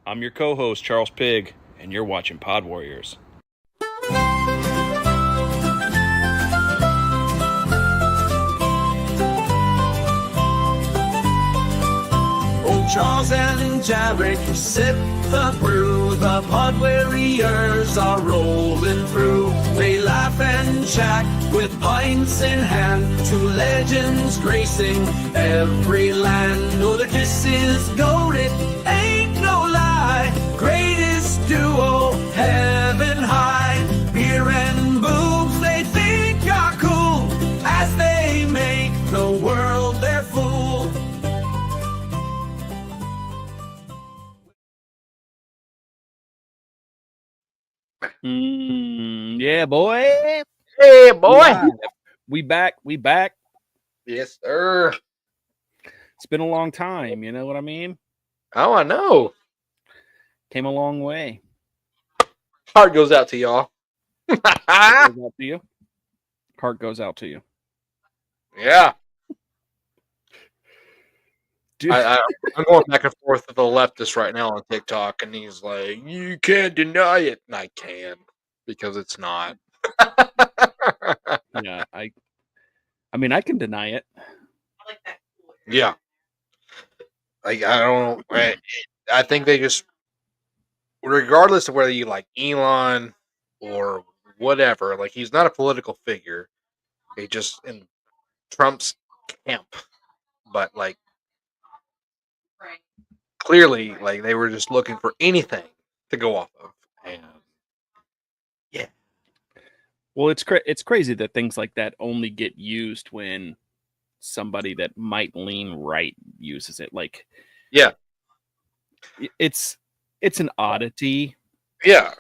I'm your co-host, Charles Pigg, and you're watching Pod Warriors. Old Charles and Jarek sip the brew. The Pod Warriors are rolling through. They laugh and chat with pints in hand. Two legends gracing every land. Oh, the kiss is goated, ain't no lie. Greatest duo, heaven high. Beer and boobs they think are cool as they make the world their fool. Yeah, boy. Hey, boy. We back. Yes, sir. It's been a long time, you know what I mean? Oh, I know. Came a long way. Heart goes out to y'all. Heart goes out to you. Heart goes out to you. Yeah. Dude. I'm going back and forth with the leftist right now on TikTok, and he's like, you can't deny it. And I can, because it's not. Yeah, I mean, I can deny it. Yeah. Like, I don't know. I think they just, regardless of whether you like Elon or whatever, like, he's not a political figure. He just in Trump's camp. But, like, clearly, like, they were just looking for anything to go off of. And yeah. Well, it's crazy that things like that only get used when somebody that might lean right uses it. Like, Yeah. It's an oddity. Yeah.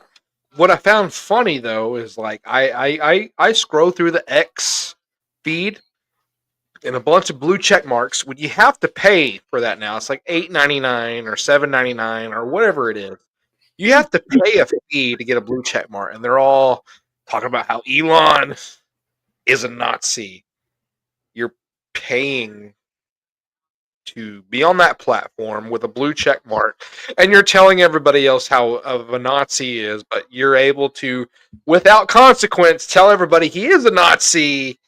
What I found funny though is like I scroll through the X feed and a bunch of blue check marks. When you have to pay for that now, it's like $8.99 or $7.99 or whatever it is. You have to pay a fee to get a blue check mark, and they're all talking about how Elon is a Nazi. You're paying to be on that platform with a blue check mark, and you're telling everybody else how of a Nazi he is, but you're able to, without consequence, tell everybody he is a Nazi.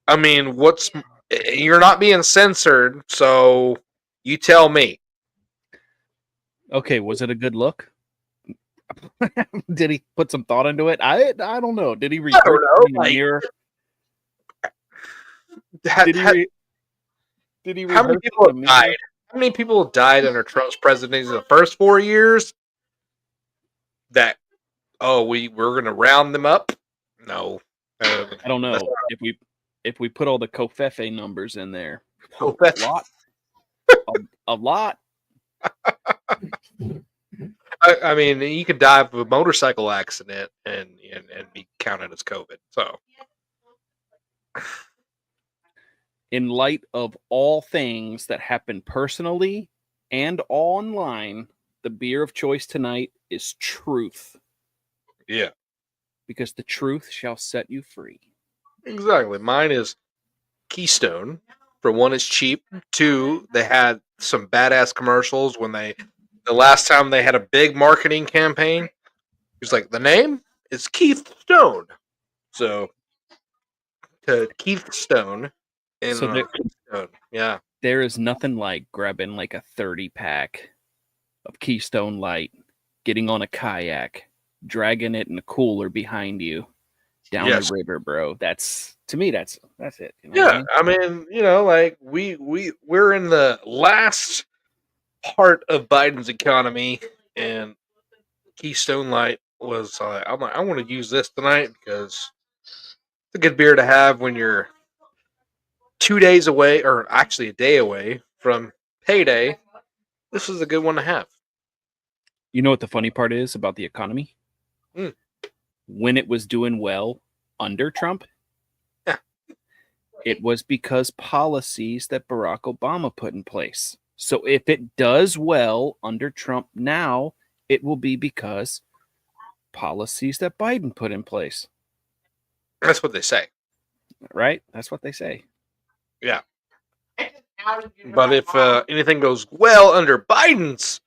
I mean, you're not being censored, so you tell me. Okay, was it a good look? Did he put some thought into it? I don't know. Did he rehearse in the mirror? Did he How many people have died? How many people have died under Trump's presidency in the first 4 years? That we're gonna round them up? No, I don't know if we put all the Covfefe numbers in there. A lot. I mean, you could die of a motorcycle accident and be counted as COVID. So, in light of all things that happen personally and online, the beer of choice tonight is Truth. Yeah. Because the truth shall set you free. Exactly. Mine is Keystone. For one, it's cheap. Two, they had some badass commercials when the last time they had a big marketing campaign. He's like, the name is Keith Stone. So, to Keith Stone. Stone. Yeah. There is nothing like grabbing like a 30-pack of Keystone Light, getting on a kayak, dragging it in a cooler behind you down the river, bro. That's to me. That's it. You know yeah, I mean, like we're in the last part of Biden's economy, and Keystone Light was. I'm like, I want to use this tonight because it's a good beer to have when you're 2 days away, or actually a day away from payday. This is a good one to have. You know what the funny part is about the economy? When it was doing well under Trump, it was because policies that Barack Obama put in place. So if it does well under Trump now, it will be because policies that Biden put in place. That's what they say. Right? That's what they say. Yeah. But if anything goes well under Biden's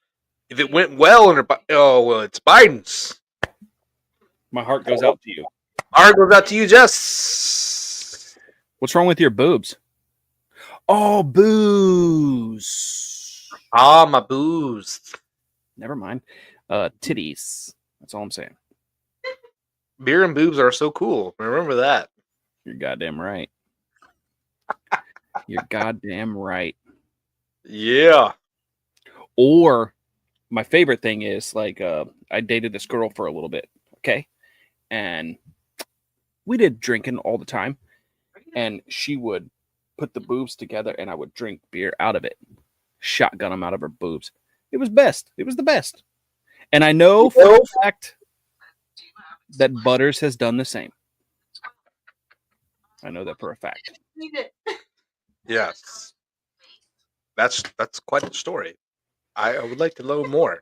If it went well under, it's Biden's. My heart goes out to you. Our heart goes out to you, Jess. What's wrong with your boobs? Oh, booze. Ah, my booze. Never mind. Titties. That's all I'm saying. Beer and boobs are so cool. Remember that. You're goddamn right. You're goddamn right. Yeah. Or my favorite thing is like I dated this girl for a little bit, okay? And we did drinking all the time. And she would put the boobs together and I would drink beer out of it. Shotgun them out of her boobs. It was best. It was the best. And I know for a fact that Butters has done the same. I know that for a fact. Yes. That's quite the story. I would like to know more.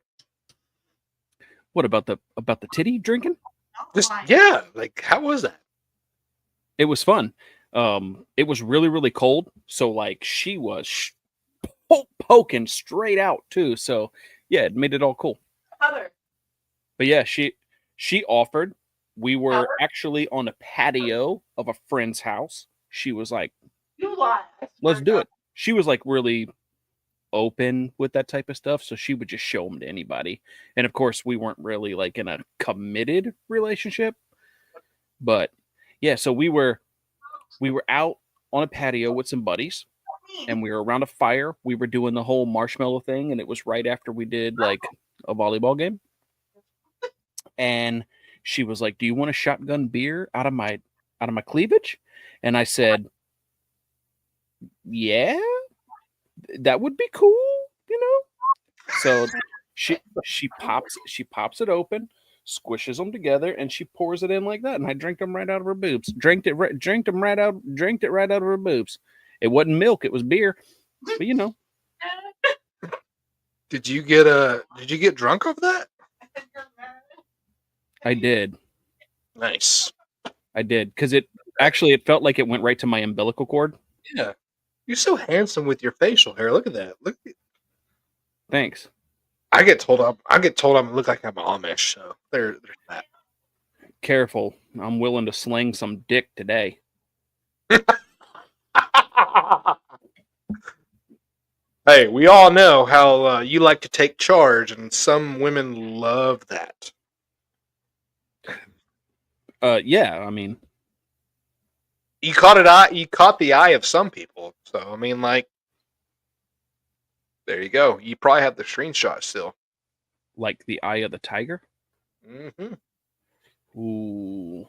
What about the titty drinking? Just yeah, like how was that? It was fun. It was really, really cold. So like she was poking straight out too. So yeah, it made it all cool. But yeah, she offered. We were actually on a patio of a friend's house. She was like, "You lie. Let's do it." She was like really open with that type of stuff, so she would just show them to anybody. And of course, we weren't really like in a committed relationship. But yeah, so we were out on a patio with some buddies, and we were around a fire. We were doing the whole marshmallow thing, and it was right after we did like a volleyball game. And she was like, "Do you want a shotgun beer out of my cleavage?" And I said, "Yeah, that would be cool, you know." So she pops it open, squishes them together, and she pours it in like that. And I drank them right out of her boobs. Drank it right out of her boobs. It wasn't milk; it was beer. But you know. Did you get drunk off that? I did. Nice. I did because it felt like it went right to my umbilical cord. Yeah. You're so handsome with your facial hair. Look at that. Thanks. I get told I look like I'm Amish. So there's that. Careful. I'm willing to sling some dick today. Hey, we all know how you like to take charge, and some women love that. Yeah, I mean, you caught the eye of some people. So I mean, like, there you go. You probably have the screenshot still. Like the eye of the tiger. Mm-hmm. Ooh.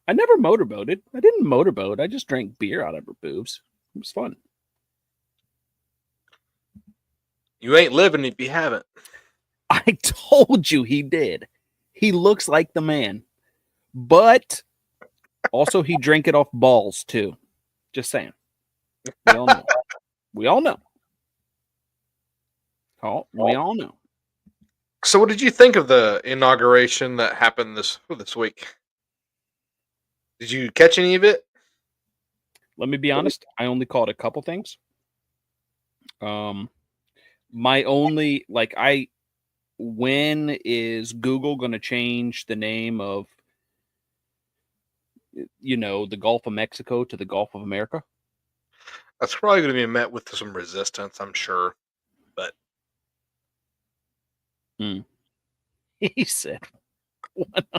I never motorboated. I didn't motorboat. I just drank beer out of her boobs. It was fun. You ain't living if you haven't. I told you he did. He looks like the man. But also he drank it off balls too. Just saying. We all know. We all know. Oh, we all know. So what did you think of the inauguration that happened this week? Did you catch any of it? Let me be honest. I only caught a couple things. My only when is Google going to change the name of, the Gulf of Mexico to the Gulf of America? That's probably going to be met with some resistance, I'm sure. But he said,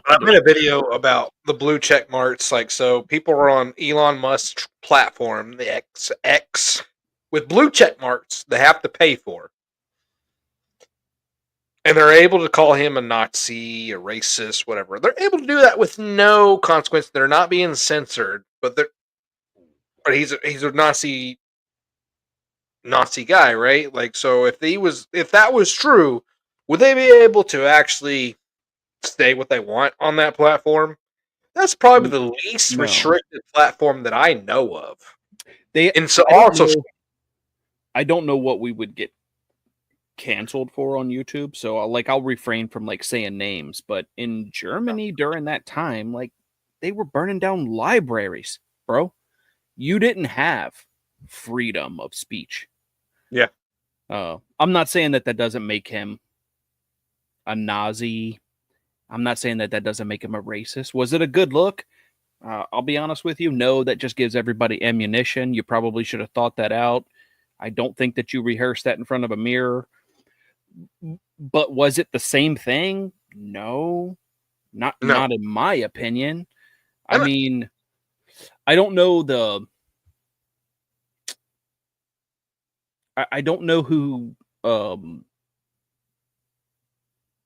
I made a video about the blue check marks. So people are on Elon Musk's platform, the X, with blue check marks they have to pay for. And they're able to call him a Nazi, a racist, whatever. They're able to do that with no consequence. They're not being censored, but he's a Nazi guy, right? Like, so if that was true, would they be able to actually say what they want on that platform? That's probably the least restricted platform that I know of. I don't know what we would get canceled for on YouTube, so I'll refrain from saying names. But in Germany during that time, they were burning down libraries, bro. You didn't have freedom of speech. Yeah. I'm not saying that doesn't make him a Nazi. I'm not saying that doesn't make him a racist. Was it a good look? I'll be honest with you. No, that just gives everybody ammunition. You probably should have thought that out. I don't think that you rehearsed that in front of a mirror. But was it the same thing? No, not in my opinion. I mean, I don't know I don't know who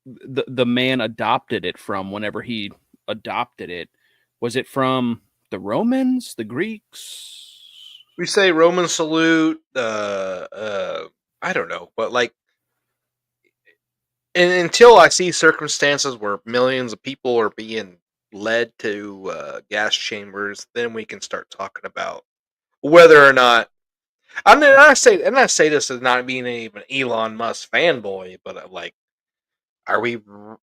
the man adopted it from whenever he adopted it. Was it from the Romans, the Greeks? We say Roman salute. I don't know, but like, and until I see circumstances where millions of people are being led to gas chambers, then we can start talking about whether or not. I say this as not being even Elon Musk fanboy, but like, are we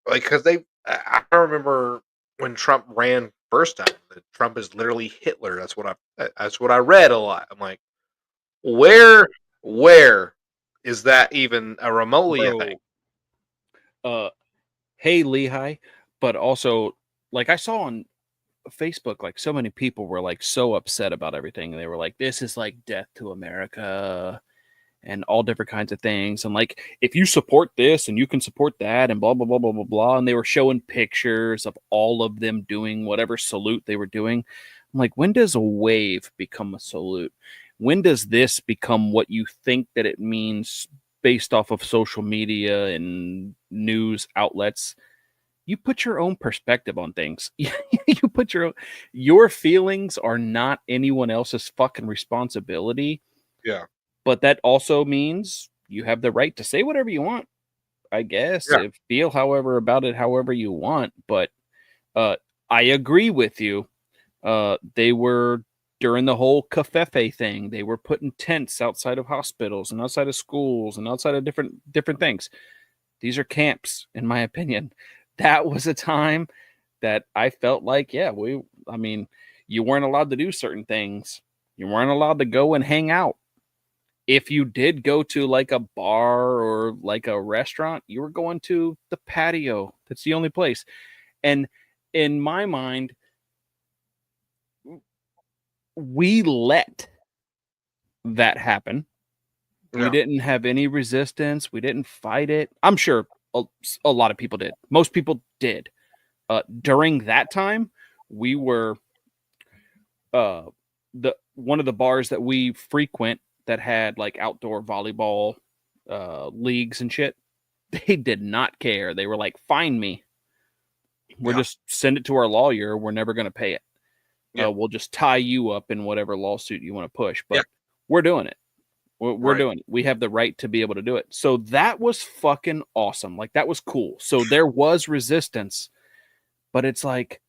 like, because I remember when Trump ran first time that Trump is literally Hitler. That's what I read a lot. I'm like, where is that even a remotely a thing? Hey Lehigh, but also like I saw on Facebook, like so many people were like so upset about everything. They were like, this is like death to America and all different kinds of things. And like, if you support this and you can support that and blah, blah, blah, blah, blah, blah. And they were showing pictures of all of them doing whatever salute they were doing. I'm like, when does a wave become a salute? When does this become what you think that it means based off of social media and news outlets? You put your own perspective on things. You put your feelings are not anyone else's fucking responsibility. Yeah. But that also means you have the right to say whatever you want, I guess. Yeah. Feel however about it, however you want. But I agree with you. They were, during the whole Covfefe thing, they were putting tents outside of hospitals and outside of schools and outside of different things. These are camps, in my opinion. That was a time that I felt like, yeah, I mean, you weren't allowed to do certain things. You weren't allowed to go and hang out. If you did go to like a bar or like a restaurant, you were going to the patio. That's the only place. And in my mind, we let that happen. Yeah. We didn't have any resistance. We didn't fight it. I'm sure a lot of people did. Most people did. During that time, we were one of the bars that we frequent that had like outdoor volleyball leagues and shit. They did not care. They were like, fine me. We're just send it to our lawyer. We're never going to pay it. We'll just tie you up in whatever lawsuit you want to push. But we're doing it. We're doing it. We have the right to be able to do it. So that was fucking awesome. Like, that was cool. So there was resistance, but it's like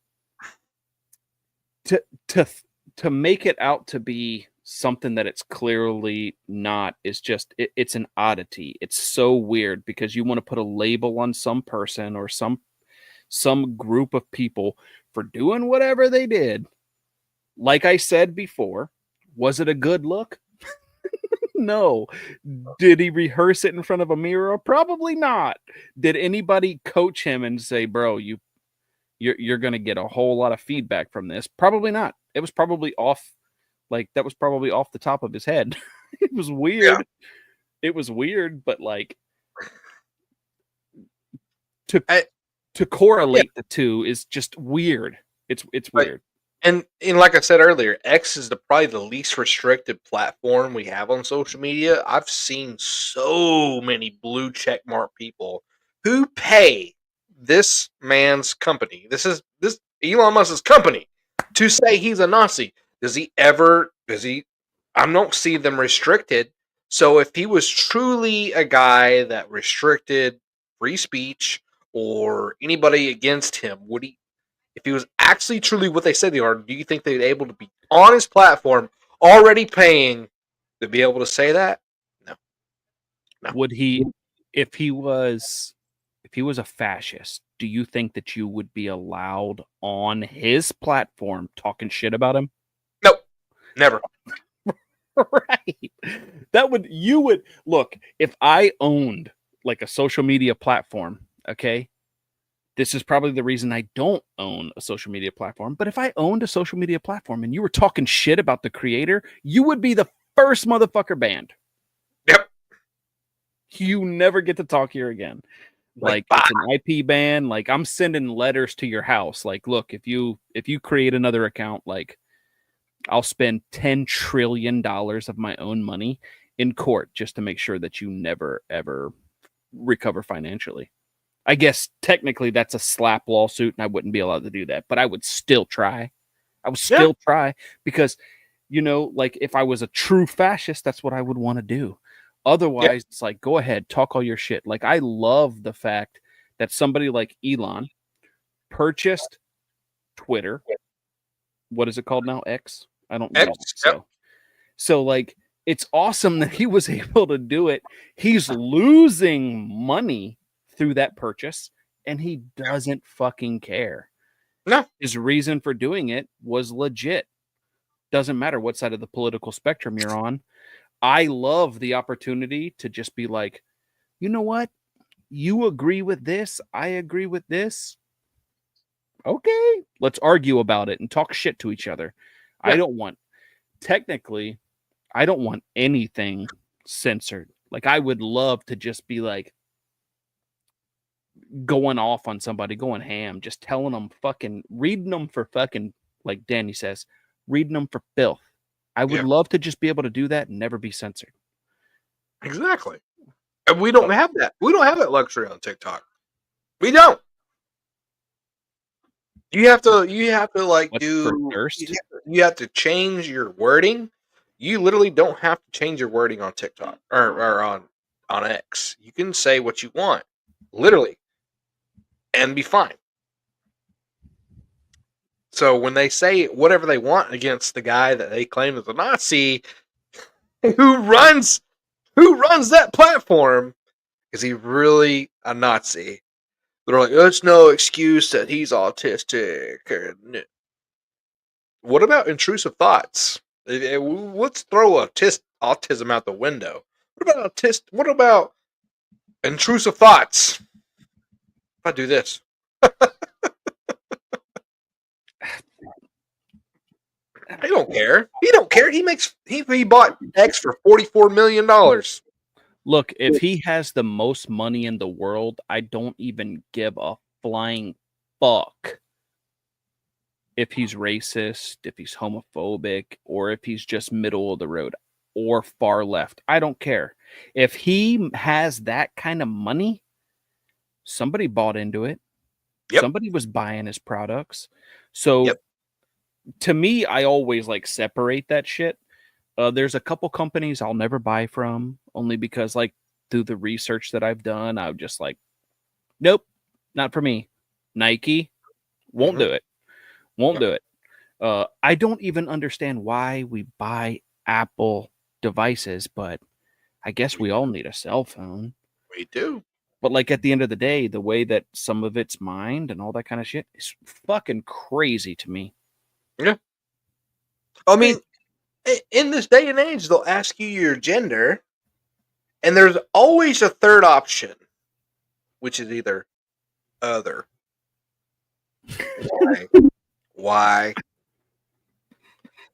to make it out to be something that it's clearly not is just it's an oddity. It's so weird because you want to put a label on some person or some group of people for doing whatever they did. Like I said before, was it a good look? No. Did he rehearse it in front of a mirror? Probably not. Did anybody coach him and say, bro, you're going to get a whole lot of feedback from this? Probably not. It was probably off. Like, that was probably off the top of his head. It was weird. Yeah. It was weird, but like to correlate the two is just weird. It's weird. And like I said earlier, X is probably the least restricted platform we have on social media. I've seen so many blue checkmark people who pay this man's company. This Elon Musk's company to say he's a Nazi. I don't see them restricted. So if he was truly a guy that restricted free speech or anybody against him, if he was actually truly what they said they are, do you think they'd be able to be on his platform already paying to be able to say that? No. Would he, if he was a fascist, do you think that you would be allowed on his platform talking shit about him? Nope. Never. Right. You would look, if I owned like a social media platform, okay? This is probably the reason I don't own a social media platform. But if I owned a social media platform and you were talking shit about the creator, you would be the first motherfucker banned. Yep. You never get to talk here again. Like it's an IP ban. Like I'm sending letters to your house. Like, look, if you create another account, like I'll spend $10 trillion of my own money in court just to make sure that you never ever recover financially. I guess technically that's a slap lawsuit and I wouldn't be allowed to do that, but I would still try. Try because, like if I was a true fascist, that's what I would want to do. Otherwise, It's like, go ahead, talk all your shit. Like, I love the fact that somebody like Elon purchased Twitter. What is it called now? X? I don't know. So like, it's awesome that he was able to do it. He's losing money through that purchase, and he doesn't fucking care. No. His reason for doing it was legit. Doesn't matter what side of the political spectrum you're on. I love the opportunity to just be like, you know what? You agree with this. I agree with this. Okay. Let's argue about it and talk shit to each other. Yeah. I don't want anything censored. Like, I would love to just be like going off on somebody, going ham, just telling them reading them for fucking, like Danny says, reading them for filth. I would love to just be able to do that and never be censored. Exactly. And we don't have that. We don't have that luxury on TikTok. We don't. You have to like you have to change your wording. You literally don't have to change your wording on TikTok or on X. You can say what you want, literally, and be fine. So when they say whatever they want against the guy that they claim is a Nazi, who runs that platform, is he really a Nazi? They're like, there's no excuse that he's autistic. What about intrusive thoughts? Let's throw autism out the window. What about intrusive thoughts? If I do this. He don't care. He don't care. He bought X for $44 million. Look, if he has the most money in the world, I don't even give a flying fuck if he's racist, if he's homophobic, or if he's just middle of the road or far left. I don't care. If he has that kind of money, somebody bought into it. Yep. Somebody was buying his products. So to me, I always like separate that shit. There's a couple companies I'll never buy from, only because like through the research that I've done, I'm just like, nope, not for me. Nike won't do it. Won't do it. I don't even understand why we buy Apple devices, but I guess we all need a cell phone. We do. But like at the end of the day, the way that some of it's mined and all that kind of shit is fucking crazy to me. Yeah. I mean, in this day and age, they'll ask you your gender, and there's always a third option, which is either other. Why?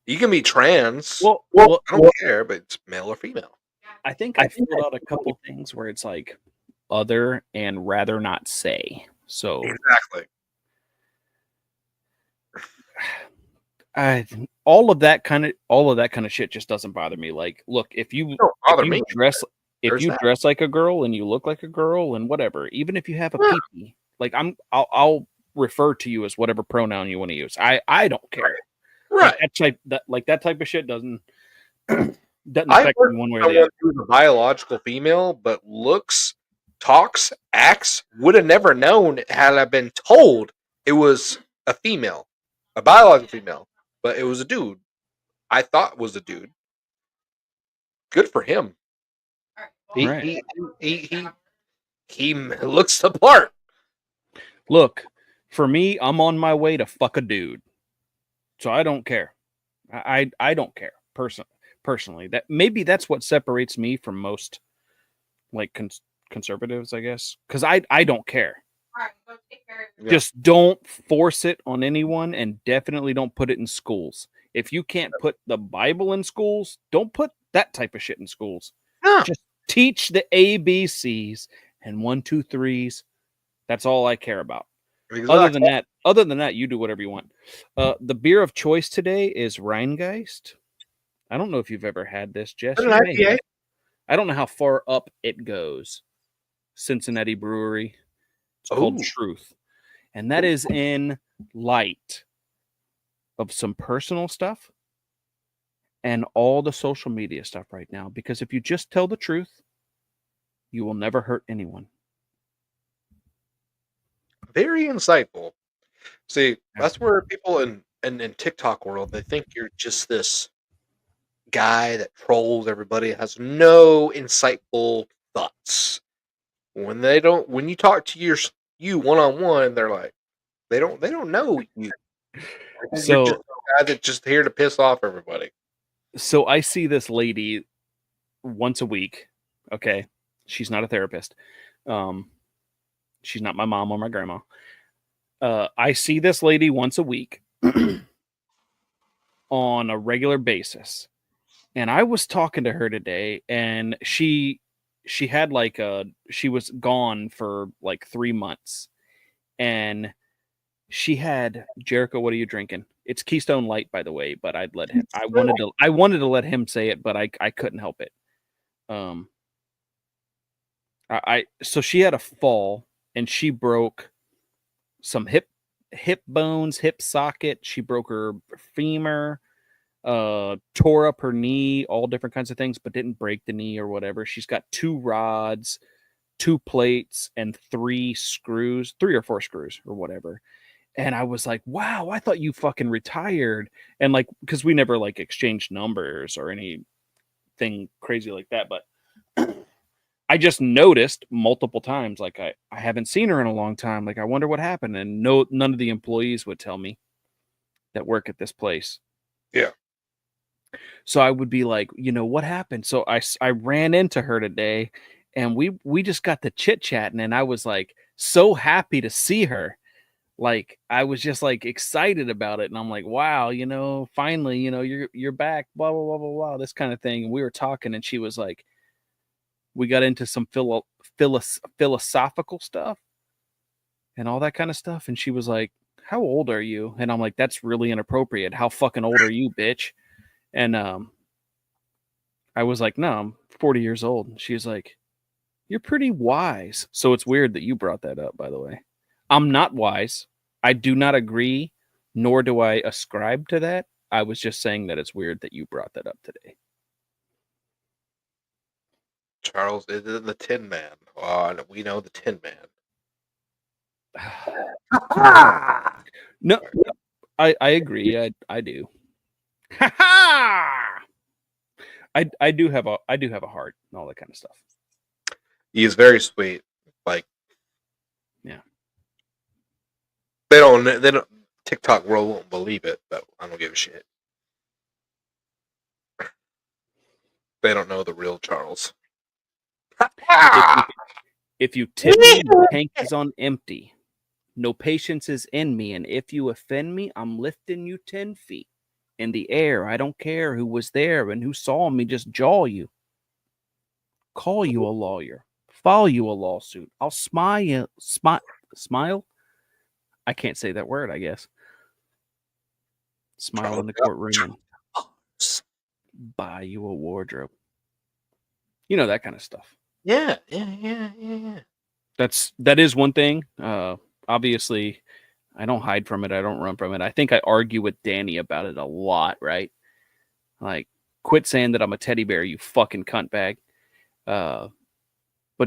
You can be trans. Well, I don't care, but it's male or female. I think I filled out a couple things where it's like other and rather not say. So exactly. All of that kind of shit just doesn't bother me. Like, look, if you dress like a girl and you look like a girl and whatever, even if you have a pee-pee, like I'll refer to you as whatever pronoun you want to use. I don't care. Right. That type of shit doesn't affect me one way or the other. Who's a biological female, but looks, talks, acts, would have never known had I been told it was a female, a biological female, but it was a dude. I thought was a dude. Good for him. He looks the part. Look, for me, I'm on my way to fuck a dude. So I don't care. I don't care. personally. That maybe that's what separates me from most like conservatives, I guess, because I don't care. Yeah. Just don't force it on anyone, and definitely don't put it in schools. If you can't put the Bible in schools, don't put that type of shit in schools. No. Just teach the ABCs and 1, 2, 3s. That's all I care about. Exactly. Other than that, you do whatever you want. The beer of choice today is Rheingeist. I don't know if you've ever had this, Jess. Is it an IPA? I don't know how far up it goes. Cincinnati Brewery. It's called Ooh. Truth. And that is in light of some personal stuff and all the social media stuff right now. Because if you just tell the truth, you will never hurt anyone. Very insightful. See, that's where people in TikTok world, they think you're just this guy that trolls everybody, has no insightful thoughts. When you talk to you one-on-one, they're like, they don't know you. So you're just a guy that's just here to piss off everybody. So I see this lady once a week. Okay. She's not a therapist. She's not my mom or my grandma. I see this lady once a week on a regular basis. And I was talking to her today, and she had she was gone for like 3 months. And she had, Jericho, what are you drinking? It's Keystone Light, by the way, but I wanted to let him say it, but I couldn't help it. So she had a fall, and she broke some hip bones, hip socket. She broke her femur, tore up her knee, all different kinds of things, but didn't break the knee or whatever. She's got 2 rods, 2 plates, and 3 screws, 3 or 4 screws or whatever. And I was like, wow, I thought you fucking retired. And like, because we never like exchanged numbers or anything crazy like that. But I just noticed multiple times, like I haven't seen her in a long time. Like, I wonder what happened. And none of the employees would tell me that work at this place. Yeah. So I would be like, what happened? So I ran into her today, and we just got to chit chatting, and I was like so happy to see her. Like, I was just like excited about it. And I'm like, wow, finally, you're back, blah, blah, blah, blah, blah, this kind of thing. And we were talking, and she was like, we got into some philosophical stuff and all that kind of stuff. And she was like, how old are you? And I'm like, that's really inappropriate. How fucking old are you, bitch? And I was like, no, I'm 40 years old. And she was like, you're pretty wise. So it's weird that you brought that up, by the way. I'm not wise. I do not agree, nor do I ascribe to that. I was just saying that it's weird that you brought that up today. Charles is the Tin Man. Oh, we know the Tin Man. No, I agree. I do. I do have a heart and all that kind of stuff. He is very sweet. Like, yeah. They don't. TikTok world won't believe it, but I don't give a shit. They don't know the real Charles. If you tip me, the tank is on empty. No patience is in me, and if you offend me, I'm lifting you 10 feet in the air. I don't care who was there and who saw me. Just jaw you. Call you a lawyer. File you a lawsuit. I'll smile. I can't say that word, I guess. Smile in the courtroom and buy you a wardrobe. That kind of stuff. Yeah. That is one thing. Obviously, I don't hide from it. I don't run from it. I think I argue with Danny about it a lot, right? Like, quit saying that I'm a teddy bear, you fucking cunt bag. But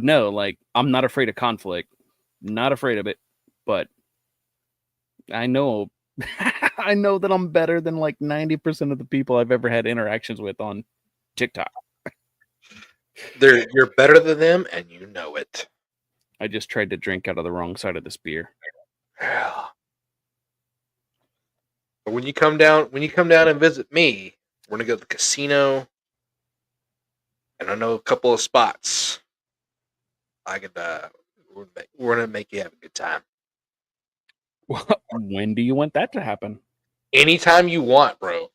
no, like, I'm not afraid of conflict. Not afraid of it. But I know I know that I'm better than like 90% of the people I've ever had interactions with on TikTok. You're better than them, and you know it. I just tried to drink out of the wrong side of this beer. Yeah. But when you come down and visit me, we're gonna go to the casino. and I know a couple of spots. I could. We're gonna make you have a good time. When do you want that to happen? Anytime you want, bro.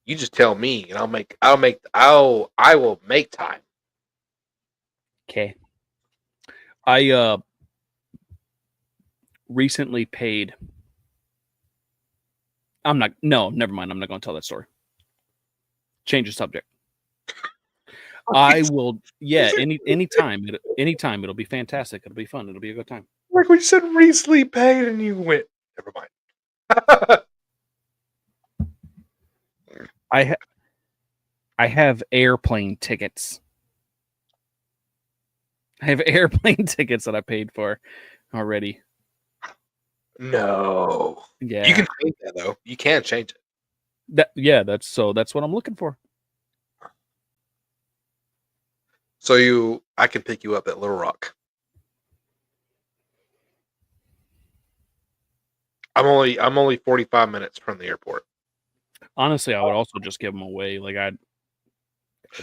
You just tell me, and I will make time. Okay. I recently paid. No, never mind. I'm not going to tell that story. Change the subject. I will. Yeah, anytime it'll be fantastic. It'll be fun. It'll be a good time. Like when you said recently paid, and you went, never mind. I have airplane tickets. I have airplane tickets that I paid for already. No. Yeah. You can change that though. You can change it. That's what I'm looking for. So I can pick you up at Little Rock. I'm only 45 minutes from the airport. Honestly, I would also just give them away. Like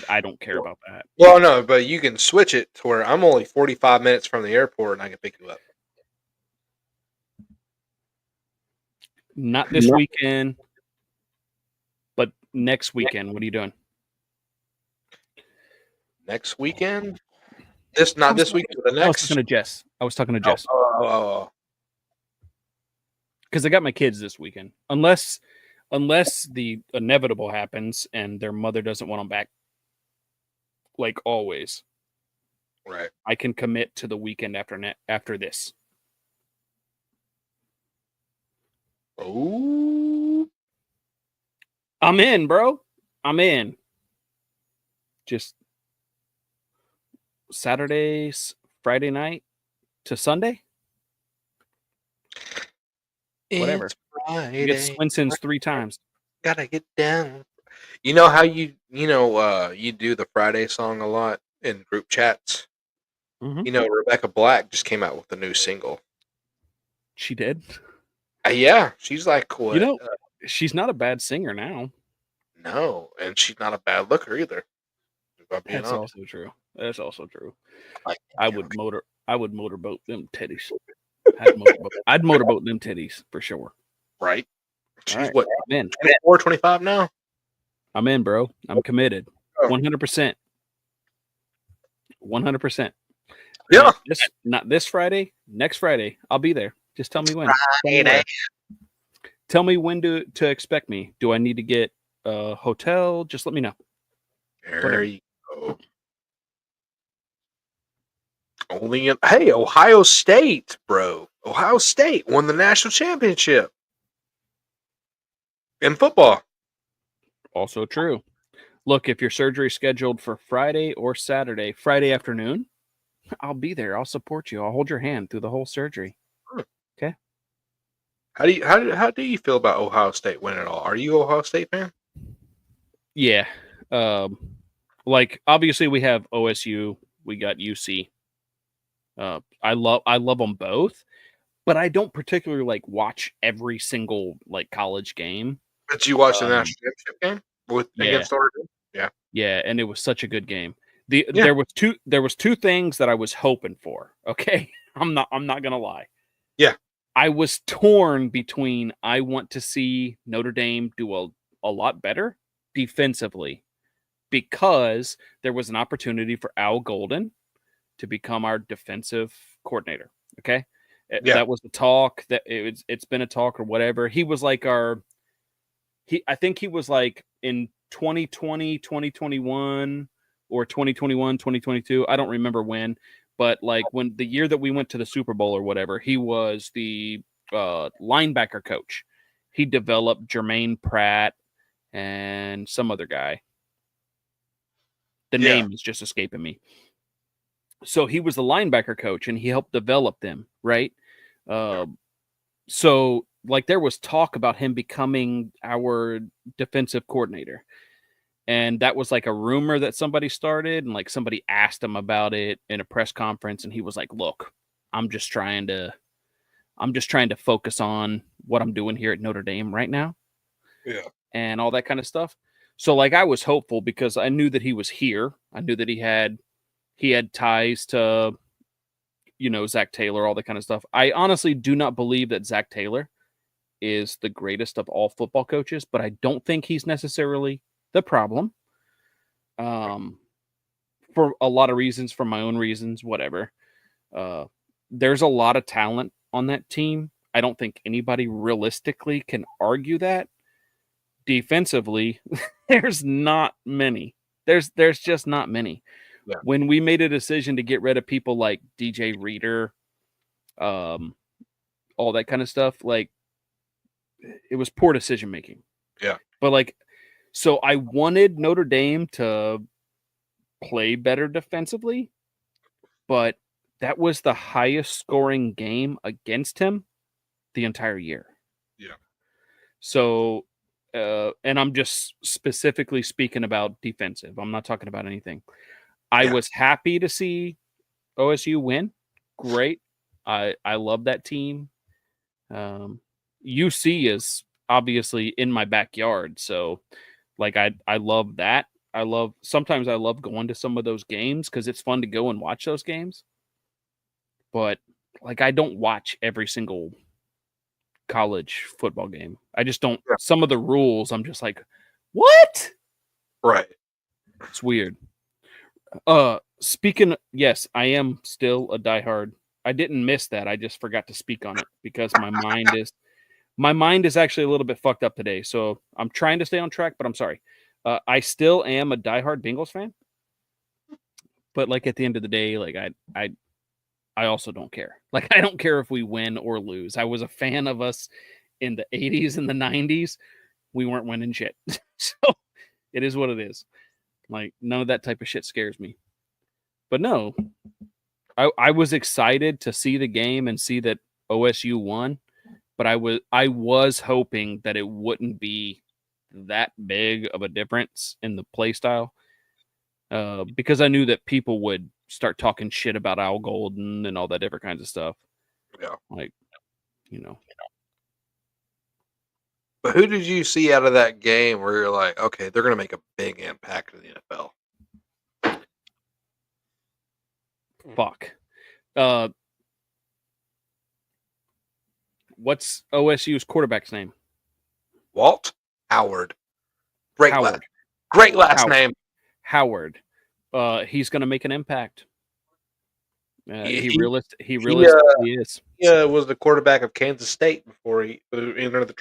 I don't care about that. Well, no, but you can switch it to where I'm only 45 minutes from the airport and I can pick you up. Not this weekend, but next weekend. What are you doing? Next weekend? Not this weekend, the next. I was talking to Jess. Oh. Because I got my kids this weekend. Unless the inevitable happens and their mother doesn't want them back, like always. Right. I can commit to the weekend after this. Oh. I'm in, bro. I'm in. Just Saturdays, Friday night to Sunday. Whatever. It's Friday. You get Swenson's 3 times. Gotta get down. You know how you do the Friday song a lot in group chats? Mm-hmm. You know, Rebecca Black just came out with a new single. She did? Yeah, she's like cool. You know, she's not a bad singer now. No, and she's not a bad looker either. That's also true. I would motorboat them titties. I'd motorboat them titties for sure. Right. She's right. what? I'm in. 24, 25 now? I'm in, bro. I'm committed. 100%. 100%. Yeah. Not this Friday. Next Friday. I'll be there. Just tell me when. Friday. Tell me when to expect me. Do I need to get a hotel? Just let me know. There you go. Hey, Ohio State, bro. Ohio State won the national championship in football. Also true. Look, if your surgery is scheduled for Friday or Saturday, Friday afternoon, I'll be there. I'll support you. I'll hold your hand through the whole surgery. Okay. How do you feel about Ohio State winning it all? Are you an Ohio State fan? Yeah. Like obviously we have OSU, we got UC. I love them both, but I don't particularly like watch every single like college game. Did you watch the national championship game against Oregon? Yeah. Yeah, and it was such a good game. There was two things that I was hoping for. Okay. I'm not gonna lie. Yeah. I was torn between I want to see Notre Dame do a lot better defensively because there was an opportunity for Al Golden to become our defensive coordinator. Okay. Yeah. That was the talk that it's been a talk or whatever. He was like I think he was like in 2020, 2021 or 2021, 2022. I don't remember when, but like when the year that we went to the Super Bowl or whatever, he was the linebacker coach. He developed Jermaine Pratt and some other guy. The name is just escaping me. So he was the linebacker coach and he helped develop them, right? So like there was talk about him becoming our defensive coordinator. And that was like a rumor that somebody started and like somebody asked him about it in a press conference and he was like, "Look, I'm just trying to focus on what I'm doing here at Notre Dame right now." Yeah. And all that kind of stuff. So like I was hopeful because I knew that he was here. I knew that he had ties to, Zach Taylor, all that kind of stuff. I honestly do not believe that Zach Taylor is the greatest of all football coaches, but I don't think he's necessarily the problem. For a lot of reasons, for my own reasons, whatever. There's a lot of talent on that team. I don't think anybody realistically can argue that. Defensively, there's not many. There's just not many. Yeah. When we made a decision to get rid of people like DJ Reader, all that kind of stuff, like it was poor decision making. Yeah. But like, so I wanted Notre Dame to play better defensively, but that was the highest scoring game against him the entire year. Yeah. So, and I'm just specifically speaking about defensive. I'm not talking about anything. I was happy to see OSU win. Great. I love that team. UC is obviously in my backyard. So like, I love that. Sometimes I love going to some of those games because it's fun to go and watch those games. But like, I don't watch every single college football game. I just don't. Yeah. Some of the rules, I'm just like, what? Right. It's weird. Speaking, yes, I am still a diehard. I didn't miss that. I just forgot to speak on it because my mind is actually a little bit fucked up today. So I'm trying to stay on track, but I'm sorry. I still am a diehard Bengals fan. But like at the end of the day, like I also don't care. Like, I don't care if we win or lose. I was a fan of us in the 80s and the 90s. We weren't winning shit. So it is what it is. Like, none of that type of shit scares me. But no, I was excited to see the game and see that OSU won. But I was hoping that it wouldn't be that big of a difference in the play style. Because I knew that people would start talking shit about Al Golden and all that different kinds of stuff. Yeah. Like, But who did you see out of that game where you're like, okay, they're going to make a big impact in the NFL? Fuck. What's OSU's quarterback's name? Walt Howard. Great last name. Howard. He's going to make an impact. He realistically is. Yeah, was the quarterback of Kansas State before he entered the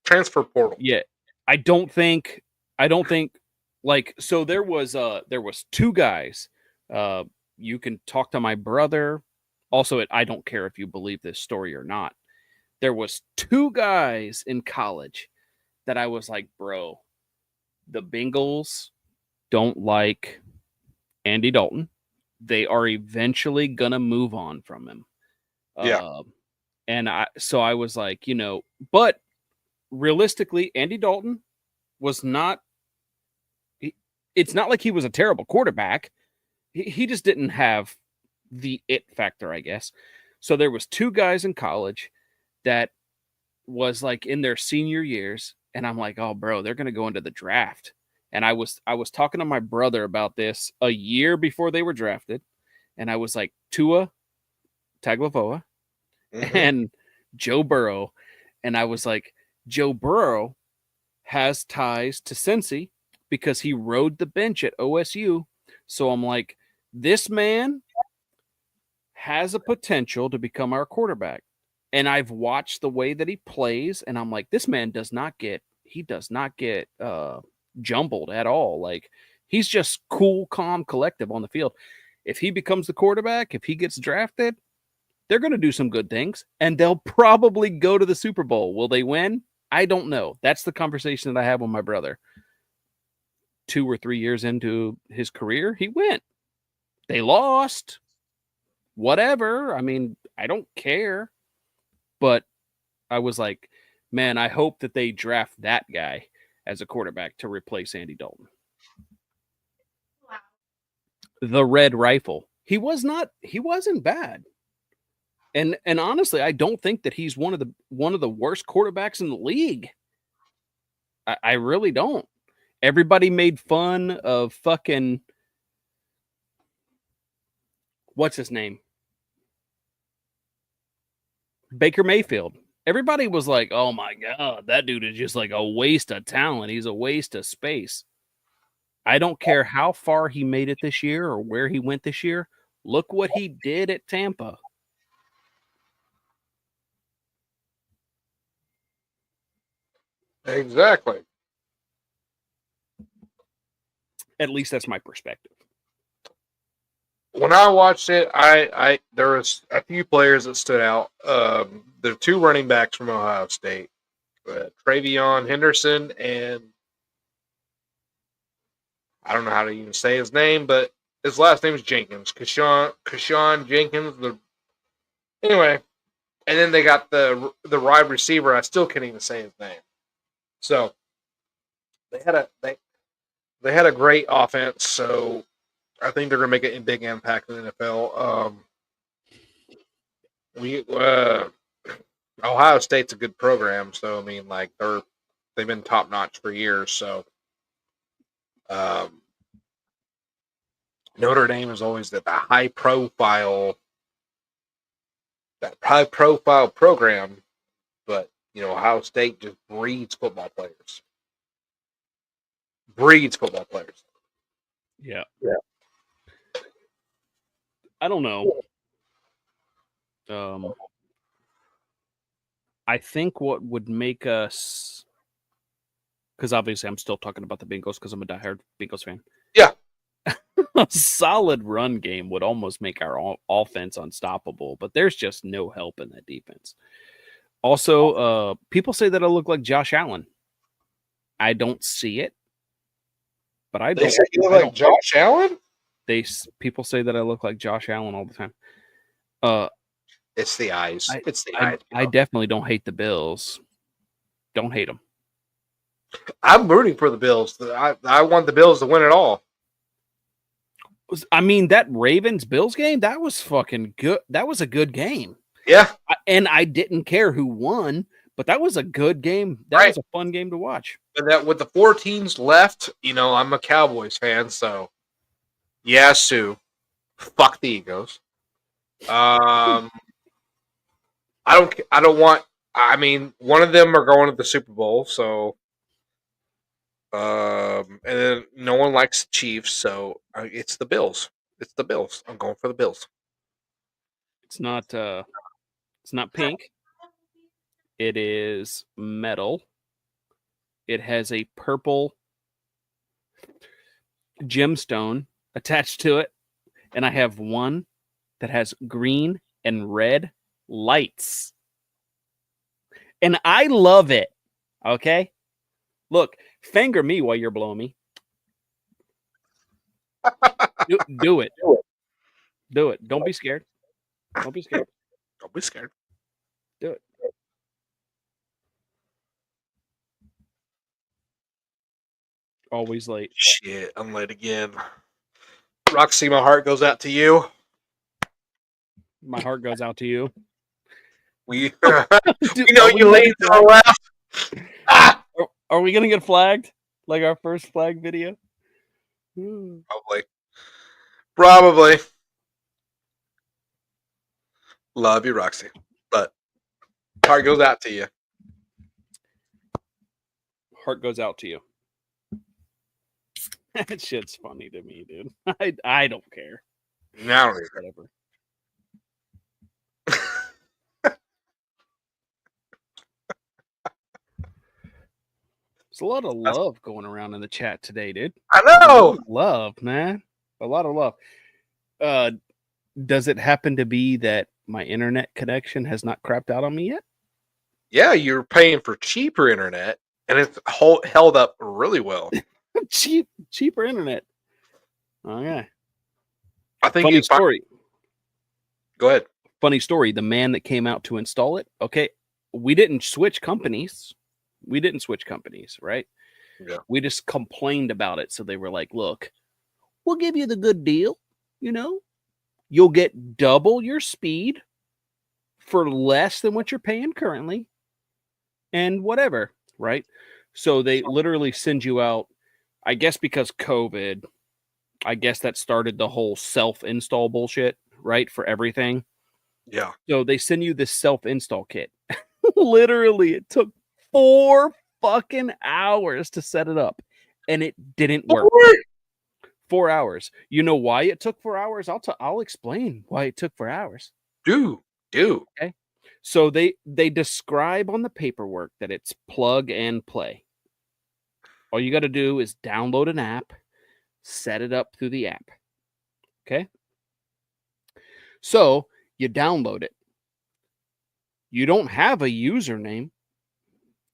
transfer portal. Yeah, I don't think like, so there was two guys. You can talk to my brother. Also, I don't care if you believe this story or not. There was two guys in college that I was like, bro, the Bengals don't like Andy Dalton. They are eventually gonna move on from him. Yeah. And I was like, but realistically, Andy Dalton was not. It's not like he was a terrible quarterback. He just didn't have the it factor, I guess. So there was two guys in college that was like in their senior years, and I'm like, oh, bro, they're gonna go into the draft. And I was talking to my brother about this a year before they were drafted. And I was like, Tua Tagovailoa and Joe Burrow. And I was like, Joe Burrow has ties to Cincy because he rode the bench at OSU. So I'm like, this man has a potential to become our quarterback. And I've watched the way that he plays. And I'm like, this man does not get jumbled at all. Like, he's just cool, calm, collective on the field. If he becomes the quarterback, if he gets drafted, they're going to do some good things and they'll probably go to the Super Bowl. Will they win? I don't know. That's the conversation that I have with my brother. 2 or 3 years into his career, he went. They lost. Whatever. I mean, I don't care. But I was like, man, I hope that they draft that guy as a quarterback to replace Andy Dalton. Wow. The Red Rifle. He wasn't bad. And honestly, I don't think that he's one of the worst quarterbacks in the league. I really don't. Everybody made fun of fucking what's his name? Baker Mayfield. Everybody was like, "Oh my god, that dude is just like a waste of talent. He's a waste of space." I don't care how far he made it this year or where he went this year. Look what he did at Tampa. Exactly. At least that's my perspective. When I watched it, I there was a few players that stood out. The two running backs from Ohio State, Travion Henderson, and I don't know how to even say his name, but his last name is Jenkins. Kashawn Jenkins. Anyway, and then they got the wide receiver. I still can't even say his name. So they had a great offense. So I think they're going to make a big impact in the NFL. Ohio State's a good program, so I mean, like they've been top notch for years. So Notre Dame is always the high profile program, but Ohio State just breeds football players. Yeah. I don't know. I think what would make us, because obviously I'm still talking about the Bengals because I'm a diehard Bengals fan. Yeah. A solid run game would almost make our offense unstoppable, but there's just no help in that defense. Also, people say that I look like Josh Allen. I don't see it, but I don't. They say you look like Josh Allen? People say that I look like Josh Allen all the time. It's the eyes. It's the eyes. I definitely don't hate the Bills. Don't hate them. I'm rooting for the Bills. I want the Bills to win it all. I mean, that Ravens-Bills game, that was fucking good. That was a good game. Yeah. And I didn't care who won, but that was a good game. That was a fun game to watch. And that with the 4 teams left, I'm a Cowboys fan, so yeah, Sue. Fuck the Eagles. I mean, one of them are going to the Super Bowl, so and then no one likes the Chiefs, so it's the Bills. It's the Bills. I'm going for the Bills. It's not pink. It is metal. It has a purple gemstone attached to it, and I have one that has green and red lights. And I love it. Okay? Look, finger me while you're blowing me. Do it. Do it. Don't be scared. Don't be scared. Don't be scared. Do it. Always late. Shit, I'm late again. Roxy, my heart goes out to you. My heart goes out to you. We know you late to the left. Are we gonna get flagged like our first flag video? Probably. Love you, Roxy, but heart goes out to you. Heart goes out to you. That shit's funny to me, dude. I don't care. Now, whatever. There's a lot of love going around in the chat today, dude. I know. Love, man. A lot of love. Does it happen to be that my internet connection has not crapped out on me yet? Yeah, you're paying for cheaper internet, and it's held up really well. Cheaper internet. Okay. I think funny story. Go ahead. Funny story. The man that came out to install it. Okay, we didn't switch companies. Right? Yeah. We just complained about it. So they were like, "Look, we'll give you the good deal. You'll get double your speed for less than what you're paying currently, and whatever." Right? So they literally send you out. I guess because COVID, I guess that started the whole self-install bullshit, right? For everything. Yeah. So they send you this self-install kit. Literally, it took 4 fucking hours to set it up, and it didn't work. 4 hours. You know why it took 4 hours? I'll explain why it took 4 hours. Do. Okay. So they describe on the paperwork that it's plug and play. All you got to do is download an app, set it up through the app. Okay? So, you download it. You don't have a username.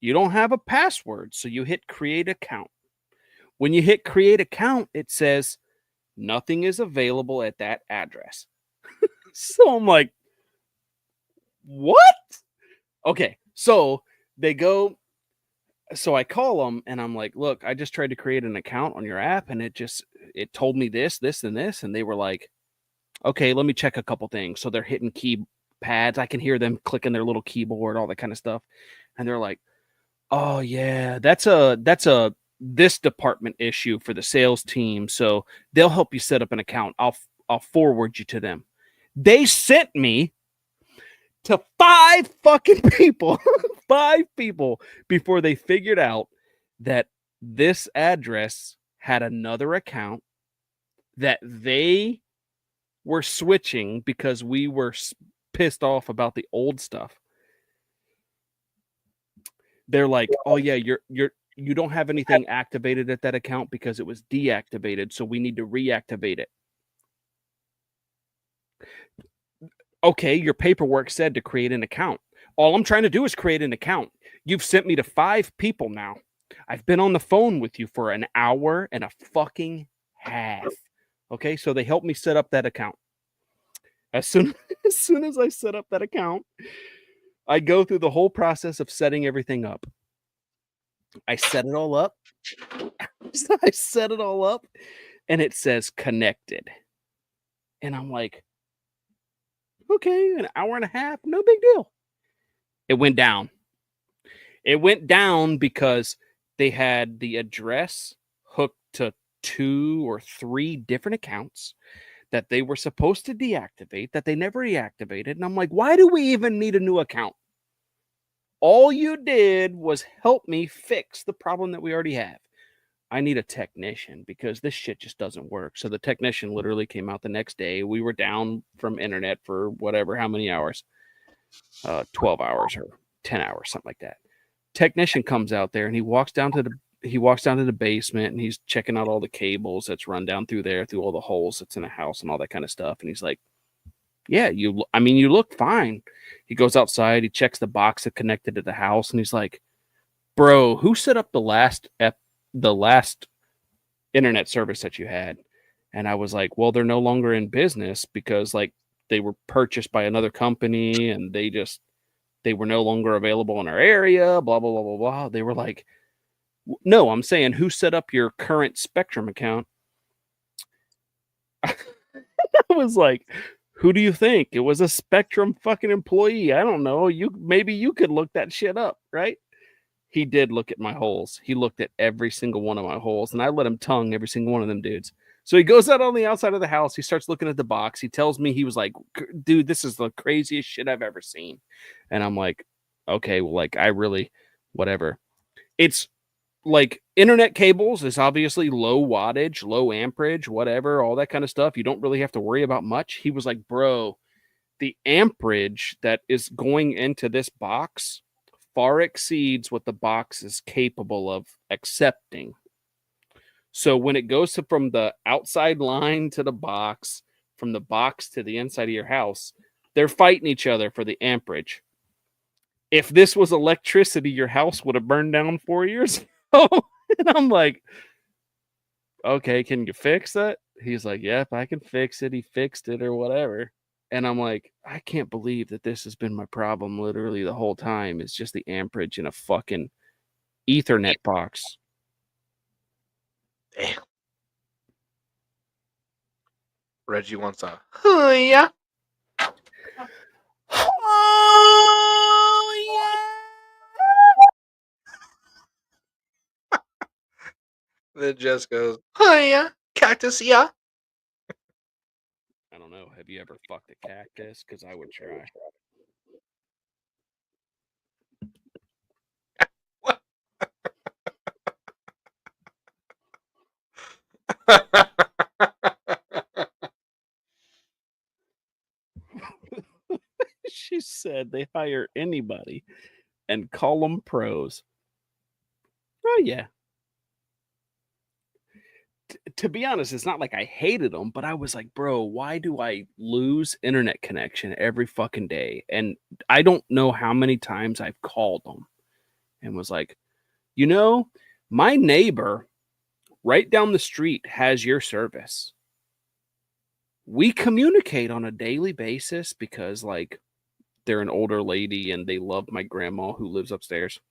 You don't have a password, so you hit create account. When you hit create account, it says nothing is available at that address. So I'm like, what? Okay, so they go. So I call them and I'm like, look, I just tried to create an account on your app and it told me this, and this. And they were like, okay, let me check a couple things. So they're hitting keypads. I can hear them clicking their little keyboard, all that kind of stuff. And they're like, oh yeah, that's a this department issue for the sales team. So they'll help you set up an account. I'll forward you to them. They sent me to 5 fucking people, 5 people before they figured out that this address had another account that they were switching because we were pissed off about the old stuff. They're like, oh yeah, you don't have anything activated at that account because it was deactivated, so we need to reactivate it. Okay, your paperwork said to create an account. All I'm trying to do is create an account. You've sent me to 5 people now. I've been on the phone with you for an hour and a fucking half. Okay, so they helped me set up that account. As soon as I set up that account, I go through the whole process of setting everything up. I set it all up. And it says connected. And I'm like, okay, an hour and a half, no big deal. It went down. It went down because they had the address hooked to 2 or 3 different accounts that they were supposed to deactivate, that they never reactivated. And I'm like, why do we even need a new account? All you did was help me fix the problem that we already have. I need a technician because this shit just doesn't work. So the technician literally came out the next day. We were down from internet for whatever, how many hours? 12 hours or 10 hours, something like that. Technician comes out there and he walks down to the basement and he's checking out all the cables that's run down through there, through all the holes that's in the house and all that kind of stuff. And he's like, yeah, you look fine. He goes outside, he checks the box that connected to the house, and he's like, bro, who set up the last internet service that you had? And I was like, well, they're no longer in business because like they were purchased by another company and they were no longer available in our area, blah, blah, blah, blah, blah. They were like, no, I'm saying who set up your current Spectrum account? I was like, who do you think? It was a Spectrum fucking employee. I don't know. Maybe you could look that shit up, right? He did look at my holes. He looked at every single one of my holes, and I let him tongue every single one of them dudes. So he goes out on the outside of the house. He starts looking at the box. He tells me, he was like, dude, this is the craziest shit I've ever seen. And I'm like, okay, well, like, I really, whatever. It's like internet cables is obviously low wattage, low amperage, whatever, all that kind of stuff. You don't really have to worry about much. He was like, bro, the amperage that is going into this box far exceeds what the box is capable of accepting. So when it goes from the outside line to the box, from the box to the inside of your house, they're fighting each other for the amperage. If this was electricity, your house would have burned down 4 years ago. And I'm like, okay, can you fix that? He's like, yeah, if I can fix it. He fixed it or whatever. And I'm like, I can't believe that this has been my problem literally the whole time. It's just the amperage in a fucking Ethernet box. Damn. Reggie wants a, yeah. Then Jess goes, "Hiya, cactus, yeah." I don't know. Have you ever fucked a cactus? Because I would try. She said they hire anybody and call them pros. Oh, yeah. To be honest, it's not like I hated them, but I was like, bro, why do I lose internet connection every fucking day? And I don't know how many times I've called them and was like, my neighbor right down the street has your service. We communicate on a daily basis because, like, they're an older lady and they love my grandma who lives upstairs.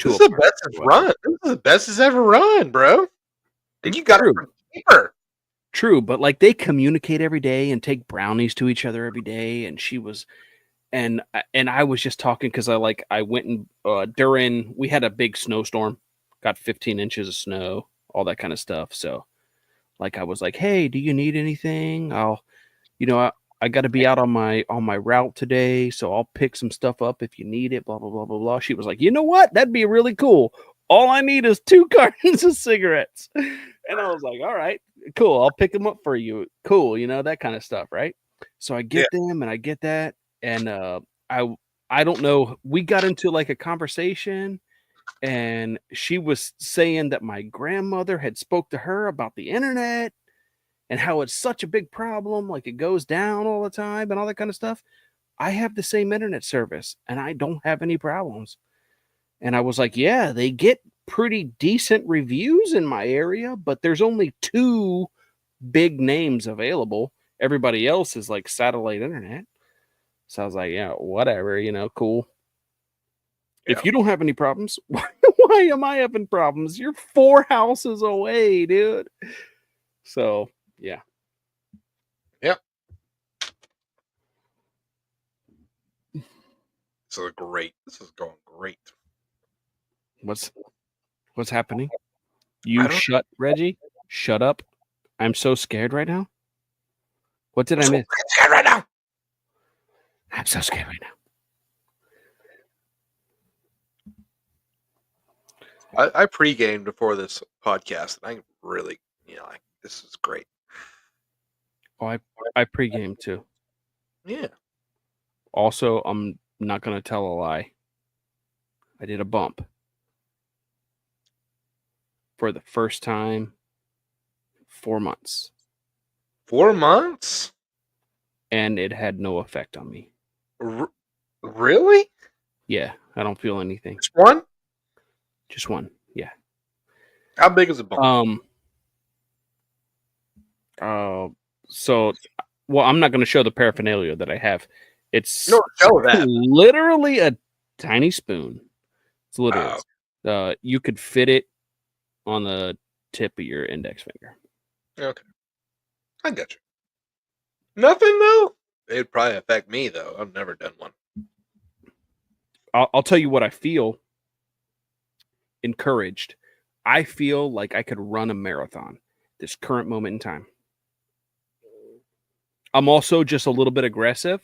This is the best it's run. This is the best it's ever run, bro. And you got it for cheaper. True, but like they communicate every day and take brownies to each other every day. And she was, and I was just talking because I went and during we had a big snowstorm, got 15 inches of snow, all that kind of stuff. So, like I was like, hey, do you need anything? I got to be out on my route today, so I'll pick some stuff up if you need it. Blah blah blah blah blah. She was like, you know what? That'd be really cool. All I need is 2 cartons of cigarettes, and I was like, all right, cool. I'll pick them up for you. Cool, that kind of stuff, right? So I get them, and I get that, and I don't know. We got into like a conversation, and she was saying that my grandmother had spoke to her about the internet and how it's such a big problem, like it goes down all the time and all that kind of stuff. I have the same internet service and I don't have any problems. And I was like, yeah, they get pretty decent reviews in my area, but there's only 2 big names available. Everybody else is like satellite internet. So I was like, yeah, whatever, cool. Yeah. If you don't have any problems, why am I having problems? You're 4 houses away, dude. So yeah. Yep. So great. This is going great. What's happening? Reggie. Shut up. I'm so scared right now. What did I miss? I'm scared right now. I'm so scared right now. I pre-gamed before this podcast, and I really, this is great. Oh, I pre-gamed too. Yeah. Also, I'm not going to tell a lie. I did a bump for the first time 4 months. 4 months? And it had no effect on me. Really? Yeah, I don't feel anything. Just one? Just one, yeah. How big is a bump? So, I'm not going to show the paraphernalia that I have. It's that. Literally a tiny spoon. It's literally. You could fit it on the tip of your index finger. Okay. I got you. Nothing, though? It'd probably affect me, though. I've never done one. I'll tell you what I feel encouraged. I feel like I could run a marathon this current moment in time. I'm also just a little bit aggressive.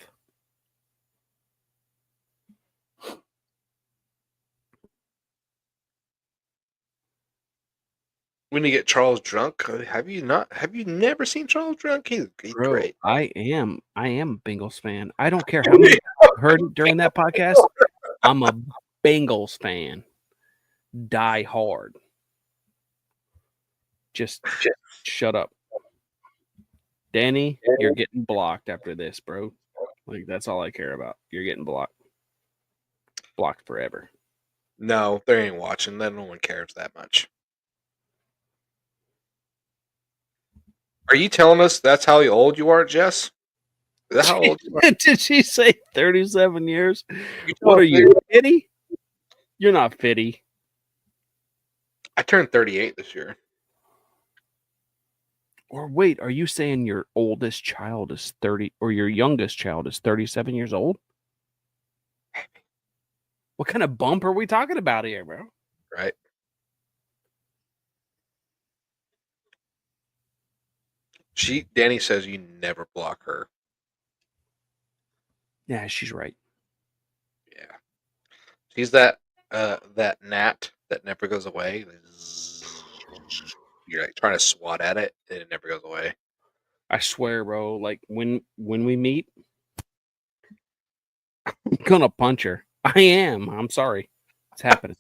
We need to get Charles drunk. Have you never seen Charles drunk? He's Bro, great. I am a Bengals fan. I don't care how many heard it during that podcast. I'm a Bengals fan. Die hard. Just shut up. Danny, you're getting blocked after this, bro. Like, that's all I care about. You're getting blocked. Blocked forever. No, they ain't watching. No one cares that much. Are you telling us that's how old you are, Jess? Is that how old you are? Did she say 37 years? What are you, 50? You're not 50. I turned 38 this year. Or wait, are you saying your oldest child is 30 or your youngest child is 37 years old? What kind of bump are we talking about here, bro? Right. Danny says you never block her. Yeah, she's right. Yeah. She's that gnat that never goes away. You're like trying to swat at it and it never goes away. I swear, bro. Like when we meet, I'm gonna punch her. I am. I'm sorry. It's happening.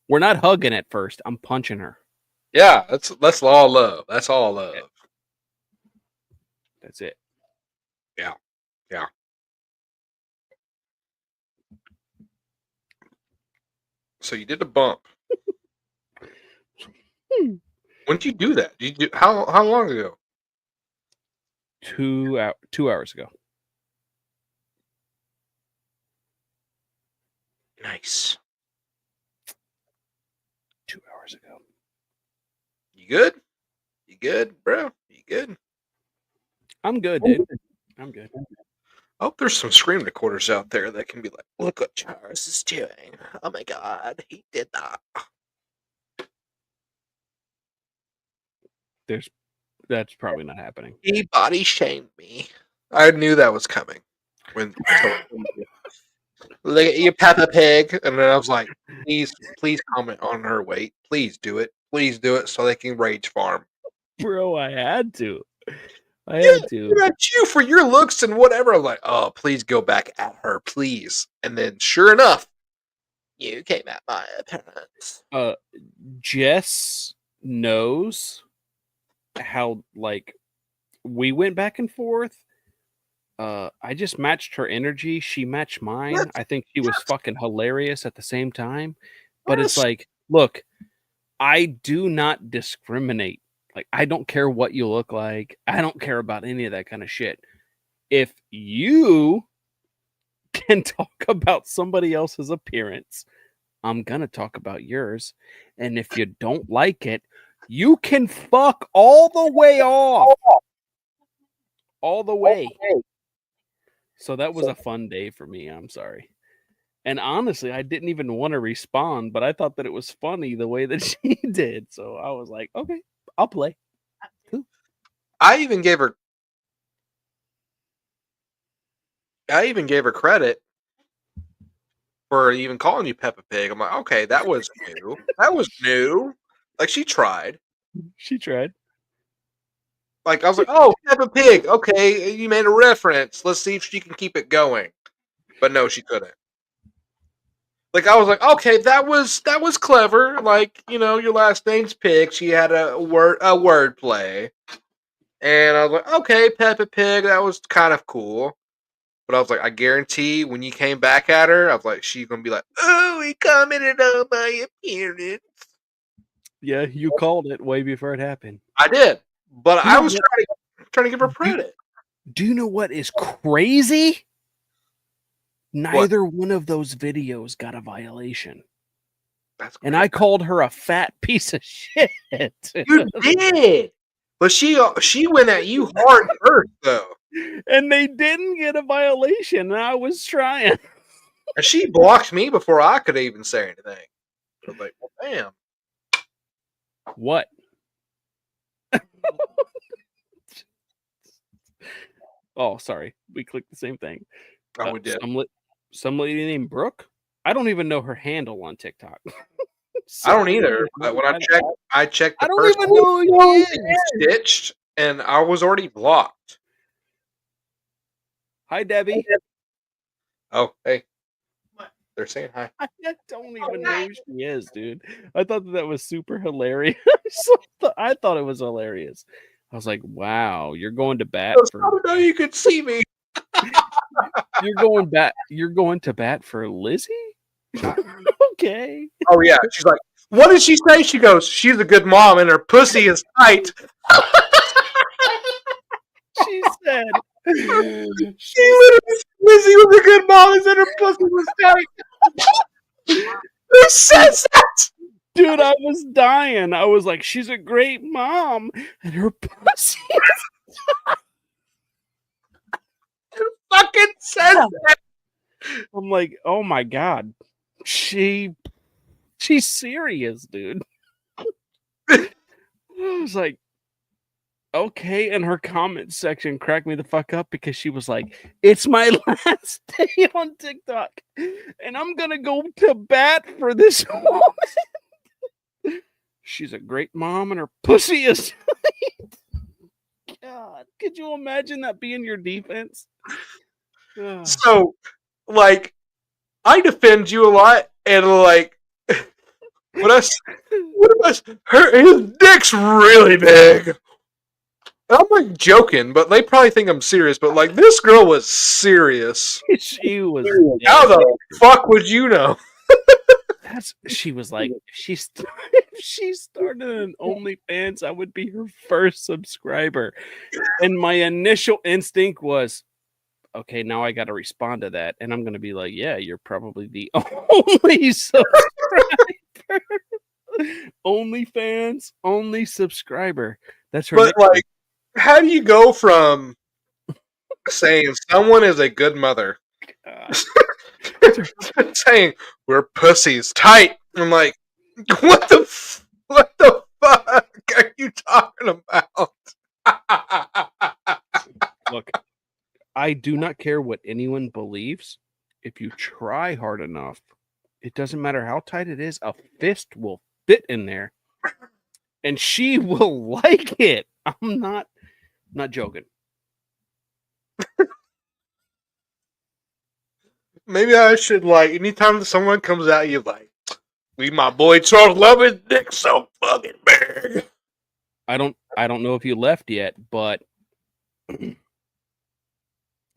We're not hugging at first. I'm punching her. Yeah, that's all love. That's all love. That's it. Yeah. Yeah. So you did a bump. When did you do that? Did you do how long ago? 2 hours ago. Nice. 2 hours ago. You good? You good, bro? You good? I'm good, dude. I'm good. I hope there's some screen recorders out there that can be like, look what Charles is doing. Oh my god, he did that. That's probably not happening. He body shamed me. I knew that was coming. When look at you, Peppa Pig, and then I was like, please comment on her weight. Please do it. Please do it so they can rage farm. Bro, I had to. I had to. At you for your looks and whatever. I'm like, oh, please go back at her, please. And then, sure enough, you came at my appearance. Jess knows how, like, we went back and forth. I just matched her energy. She matched mine. Yes. I think she was Yes. fucking hilarious at the same time. But Yes. it's like, look, I do not discriminate. Like, I don't care what you look like. I don't care about any of that kind of shit. If you can talk about somebody else's appearance, I'm going to talk about yours. And if you don't like it, you can fuck all the way off. All the way. So that was a fun day for me. I'm sorry. And honestly, I didn't even want to respond, but I thought that it was funny the way that she did. So I was like, okay, I'll play. I even gave her credit for even calling you Peppa Pig. I'm like, okay, that was new. That was new. Like, she tried. She tried. Like, I was like, oh, Peppa Pig. Okay, you made a reference. Let's see if she can keep it going. But no, she couldn't. Like, I was like, okay, that was clever. Like, you know, your last name's Pig. She had a word play. And I was like, okay, Peppa Pig, that was kind of cool. But I was like, I guarantee when you came back at her, I was like, she's gonna be like, oh, he commented on my appearance. Yeah, you called it way before it happened. I did. But You I know was what? trying to give her credit. Do you know what is crazy? Neither one of those videos got a violation. That's And I called her a fat piece of shit. You did. But she went at you hard first, though. And they didn't get a violation. And I was trying. And she blocked me before I could even say anything. I was like, well, damn. What? Oh, sorry. We clicked the same thing. Oh, we did. Some lady named Brooke. I don't even know her handle on TikTok. I don't either. But when I checked the I don't first even know who he is. you stitched, and I was already blocked. Hi, Debbie. Oh, hey. They're saying hi. I don't even know who she is, dude. I thought that was super hilarious. I thought it was hilarious. I was like, "Wow, you're going to bat I for don't know you could see me. you're going to bat for Lizzie." Okay. Oh yeah, she's like, what did she say? She goes, she's a good mom, and her pussy is tight. She said, She literally said Lizzie was a good mom, and said her pussy was tight. Who says that? "Dude, I was dying." I was like, "She's a great mom, and her pussy." Who fucking says that? I'm like, "Oh my god, she's serious, dude." I was like, Okay, and her comment section cracked me the fuck up because she was like, "It's my last day on TikTok, and I'm gonna go to bat for this woman. She's a great mom, and her pussy is." God, could you imagine that being your defense? Ugh. So, like, I defend you a lot, and like, his dick's really big. I'm like joking, but they probably think I'm serious. But like, this girl was serious. She was. How the fuck would you know? She was like, if she started an OnlyFans, I would be her first subscriber. And my initial instinct was, okay, now I got to respond to that, and I'm going to be like, yeah, you're probably the only subscriber. OnlyFans, only subscriber. That's her. But like, how do you go from saying someone is a good mother to saying we're pussies tight? I'm like, what the fuck are you talking about? Look, I do not care what anyone believes. If you try hard enough, it doesn't matter how tight it is, a fist will fit in there. And she will like it. I'm not joking. Maybe I should, like, anytime someone comes at you like, "We my boy Charles love his dick so fucking big." I don't know if you left yet, but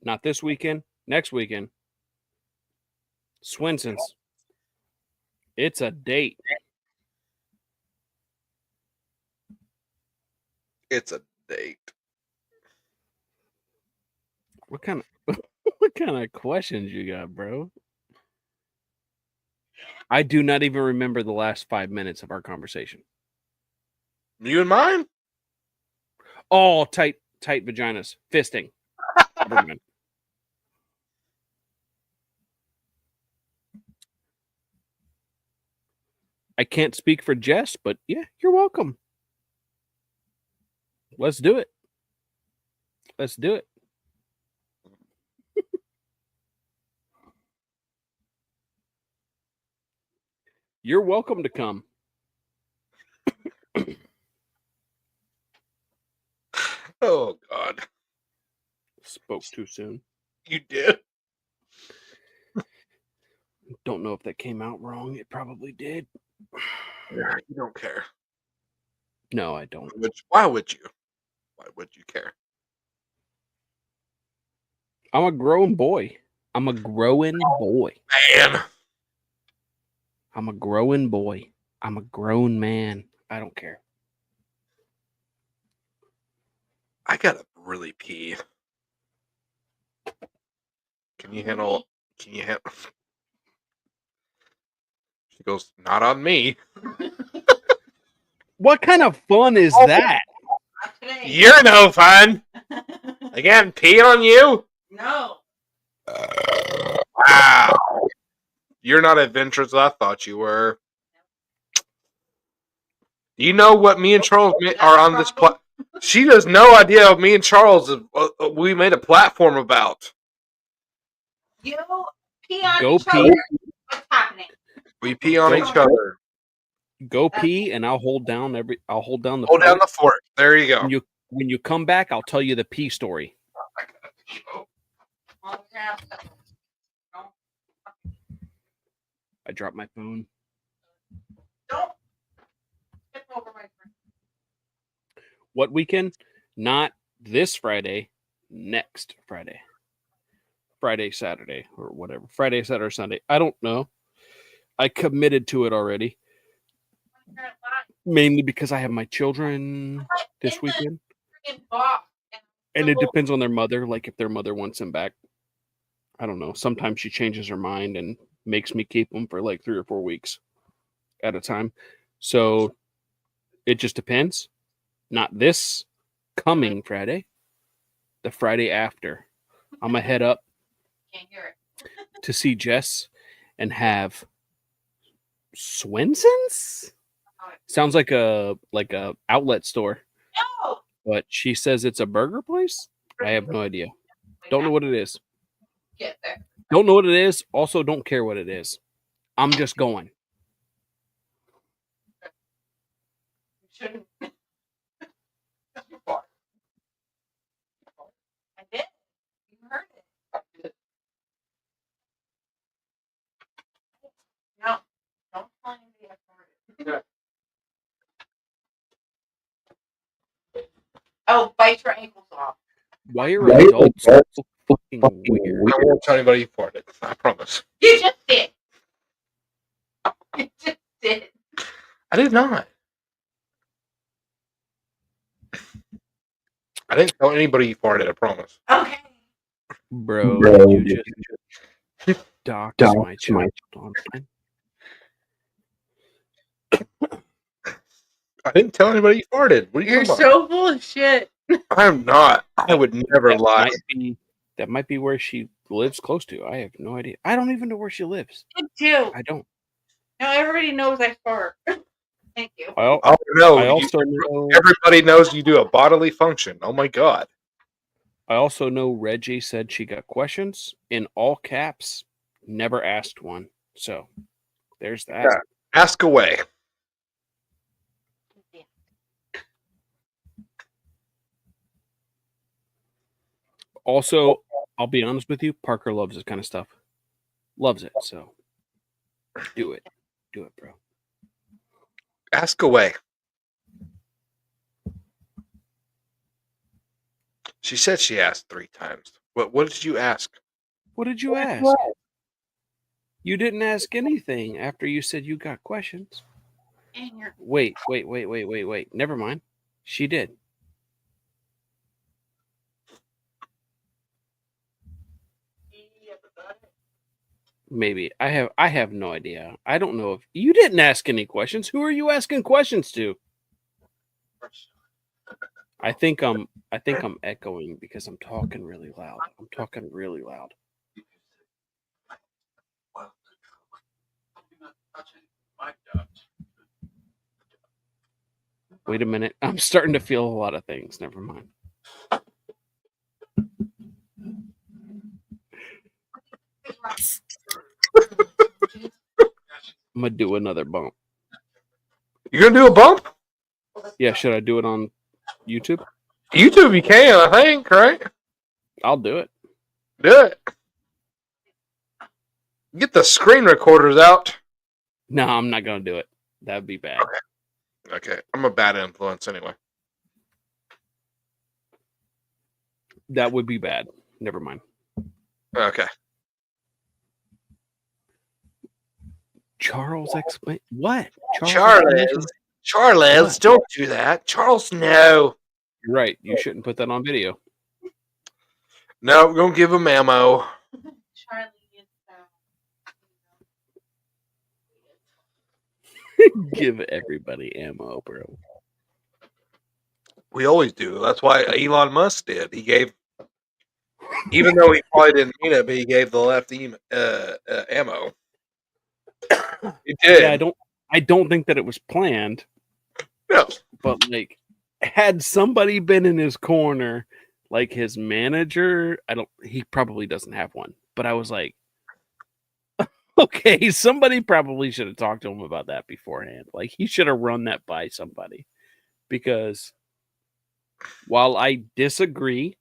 not this weekend, next weekend. Swenson's. It's a date. It's a date. What kind of questions you got, bro? I do not even remember the last 5 minutes of our conversation. You and mine? Oh, tight vaginas. Fisting. I can't speak for Jess, but yeah, you're welcome. Let's do it. Let's do it. You're welcome to come. Oh, God. Spoke too soon. You did? Don't know if that came out wrong. It probably did. You don't care. No, I don't. Why would you? Why would you care? I'm a grown boy. I'm a growing boy. Man. I'm a growing boy. I'm a grown man. I don't care. I gotta really pee. Can you handle? She goes, "Not on me." What kind of fun is that? You're no fun. Again, pee on you? No. Wow. You're not adventurous as I thought you were. Do you know what me and Charles are on this platform? She has no idea what me and Charles we made a platform about. You pee on Go each pee. other. What's happening? We pee on each other. Go pee, and I'll hold down the Hold down the fort. There you go. When you come back, I'll tell you the pee story. I dropped my phone. Don't tip over my friend. What weekend? Not this Friday. Next Friday. Friday, Saturday, or whatever. Friday, Saturday, Sunday. I don't know. I committed to it already. Mainly because I have my children this weekend. And it depends on their mother. Like if their mother wants them back. I don't know. Sometimes she changes her mind and makes me keep them for like 3 or 4 weeks at a time. So it just depends. Not this coming Friday. The Friday after. I'm going to head up Can't hear it. to see Jess and have Swenson's? Sounds like a outlet store. No. But she says it's a burger place. I have no idea. Don't know what it is. Get there. Don't know what it is. Also, don't care what it is. I'm just going. You shouldn't. I did. You heard it. No, don't tell anybody I heard it. Oh, bite your ankles off. Why are adults so fucking weird? I won't tell anybody you farted. I promise. You just did. You just did. I did not. I didn't tell anybody you farted. I promise. Okay. Bro, did you just dox my child online? I didn't tell anybody you farted. What are you You're talking about? so full of shit. I'm not. I would never lie. That might be where she lives close to. I have no idea. I don't even know where she lives. You do. I don't. No, everybody knows I fart. Thank you. Oh no! I also know. Everybody knows you do a bodily function. Oh my god! I also know Reggie said she got questions in all caps. Never asked one. So there's that. Yeah. Ask away. Also, I'll be honest with you. Parker loves this kind of stuff. Loves it. So do it. Do it, bro. Ask away. She said she asked 3 times. What did you ask? What did you ask? You didn't ask anything after you said you got questions. And you're Wait. Never mind. She did. Maybe. I have no idea. I don't know if you didn't ask any questions. Who are you asking questions to? I think I'm echoing because I'm talking really loud. I'm talking really loud. Wait a minute. I'm starting to feel a lot of things. Never mind. I'm gonna do another bump. You're gonna do a bump? Yeah, should I do it on YouTube? YouTube, you can. I think, right? I'll do it. Do it. Get the screen recorders out. No, I'm not gonna do it. That'd be bad. Okay. I'm a bad influence anyway. That would be bad. Never mind. Okay. Charles explain what? Charles, don't do that. Charles, no. You're right. You shouldn't put that on video. No, we're gonna give him ammo. Charlie is Give everybody ammo, bro. We always do. That's why Elon Musk did. He gave, even though he probably didn't mean it, but he gave the left ammo. He did. Yeah, I don't think that it was planned. No. But like, had somebody been in his corner, like his manager, he probably doesn't have one. But I was like, okay, somebody probably should have talked to him about that beforehand. Like he should have run that by somebody. Because while I disagree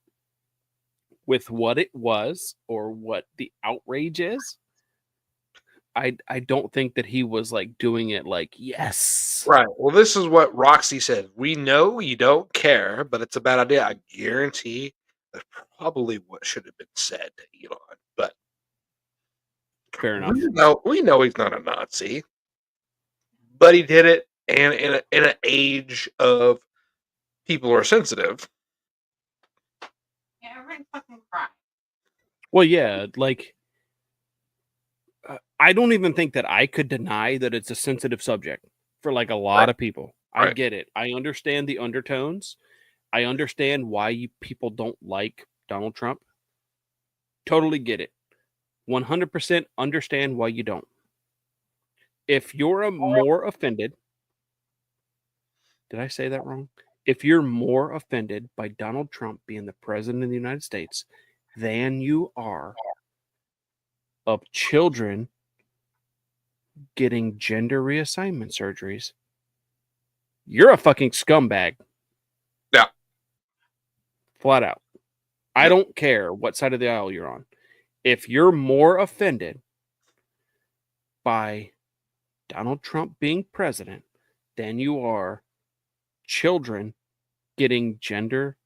with what it was or what the outrage is, I don't think that he was like doing it like, yes. Right. Well, this is what Roxy said. We know you don't care, but it's a bad idea. I guarantee that's probably what should have been said to Elon. But fair enough. We know he's not a Nazi, but he did it, and in an age of people are sensitive. Yeah, everybody fucking cry. Well, yeah, like I don't even think that I could deny that it's a sensitive subject for like a lot of people. I get it. I understand the undertones. I understand why people don't like Donald Trump. Totally get it. 100% understand why you don't. If you're more offended, did I say that wrong? if you're more offended by Donald Trump being the president of the United States than you are of children getting gender reassignment surgeries, you're a fucking scumbag. Yeah. Flat out. I Yeah. don't care what side of the aisle you're on. If you're more offended by Donald Trump being president than you are children getting gender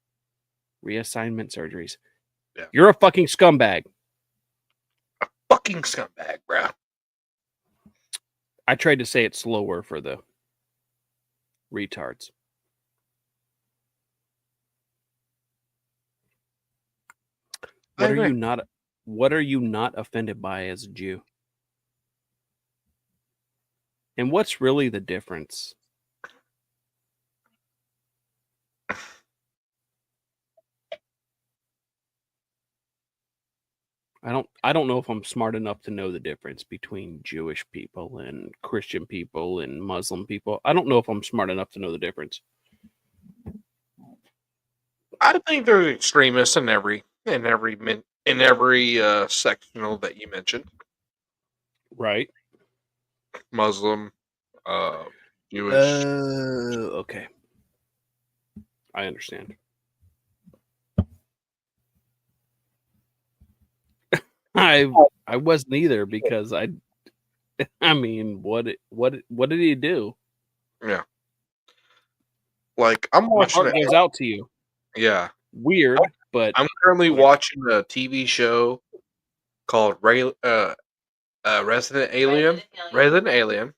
reassignment surgeries, Yeah. you're a fucking scumbag. Fucking scumbag, bro. I tried to say it slower for the retards. I What are agree. you not? What are you not offended by as a Jew? And what's really the difference? I don't know if I'm smart enough to know the difference between Jewish people and Christian people and Muslim people. I don't know if I'm smart enough to know the difference. I think there's extremists in every sectional that you mentioned. Right? Muslim, Jewish. Okay. I understand. I wasn't either because I mean, what did he do? Yeah. Like I'm My watching heart it. goes out to you. Yeah. Weird, but I'm currently Okay. watching a TV show called Resident Alien. Resident Alien.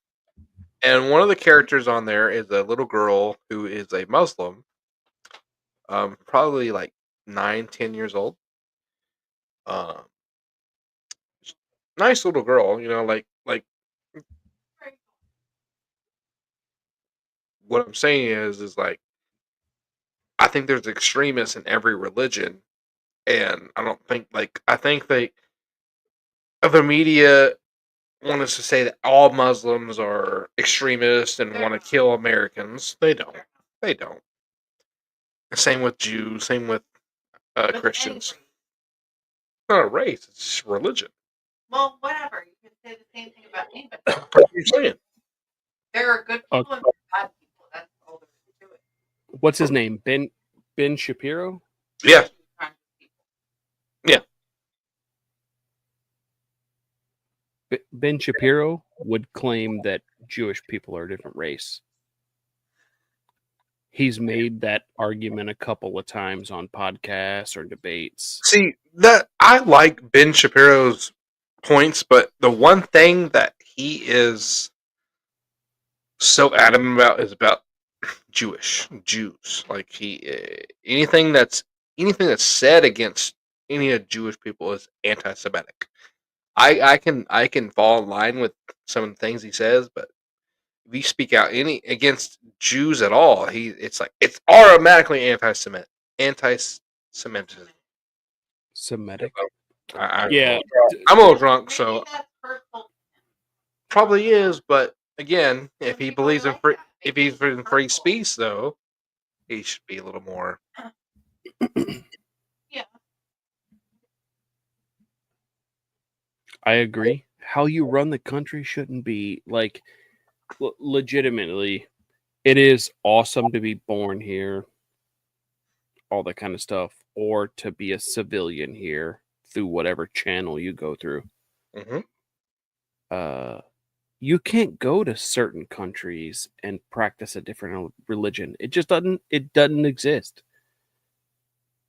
And one of the characters on there is a little girl who is a Muslim. Probably like 9, 10 years old. Nice little girl, like what I'm saying is like I think there's extremists in every religion, and I think the media want us to say that all Muslims are extremists and want to kill Americans. They don't. They don't. Same with Jews. Same with Christians. It's not a race. It's just religion. Well, whatever. You can say the same thing about anybody. What are you saying? There are good people and bad people. That's all there is to it. what's his name? Ben Shapiro? Yeah. Kinds of people. Ben Shapiro would claim that Jewish people are a different race. He's made that argument a couple of times on podcasts or debates. See, that I like Ben Shapiro's points, but the one thing that he is so adamant about is about Jews. Like anything that's said against any of Jewish people is anti-Semitic. I can fall in line with some of the things he says, but if you speak out any against Jews at all, it's automatically anti-Semitic. Anti-Semitism. Semitic. Yeah, I'm a little drunk, so Maybe that's hurtful. probably is. But again, if he believes in free, if he's in free speech, though, he should be a little more. Yeah. I agree. How you run the country shouldn't be like legitimately. It is awesome to be born here, all that kind of stuff, or to be a civilian here through whatever channel you go through. Mm-hmm. You can't go to certain countries and practice a different religion. It just doesn't exist.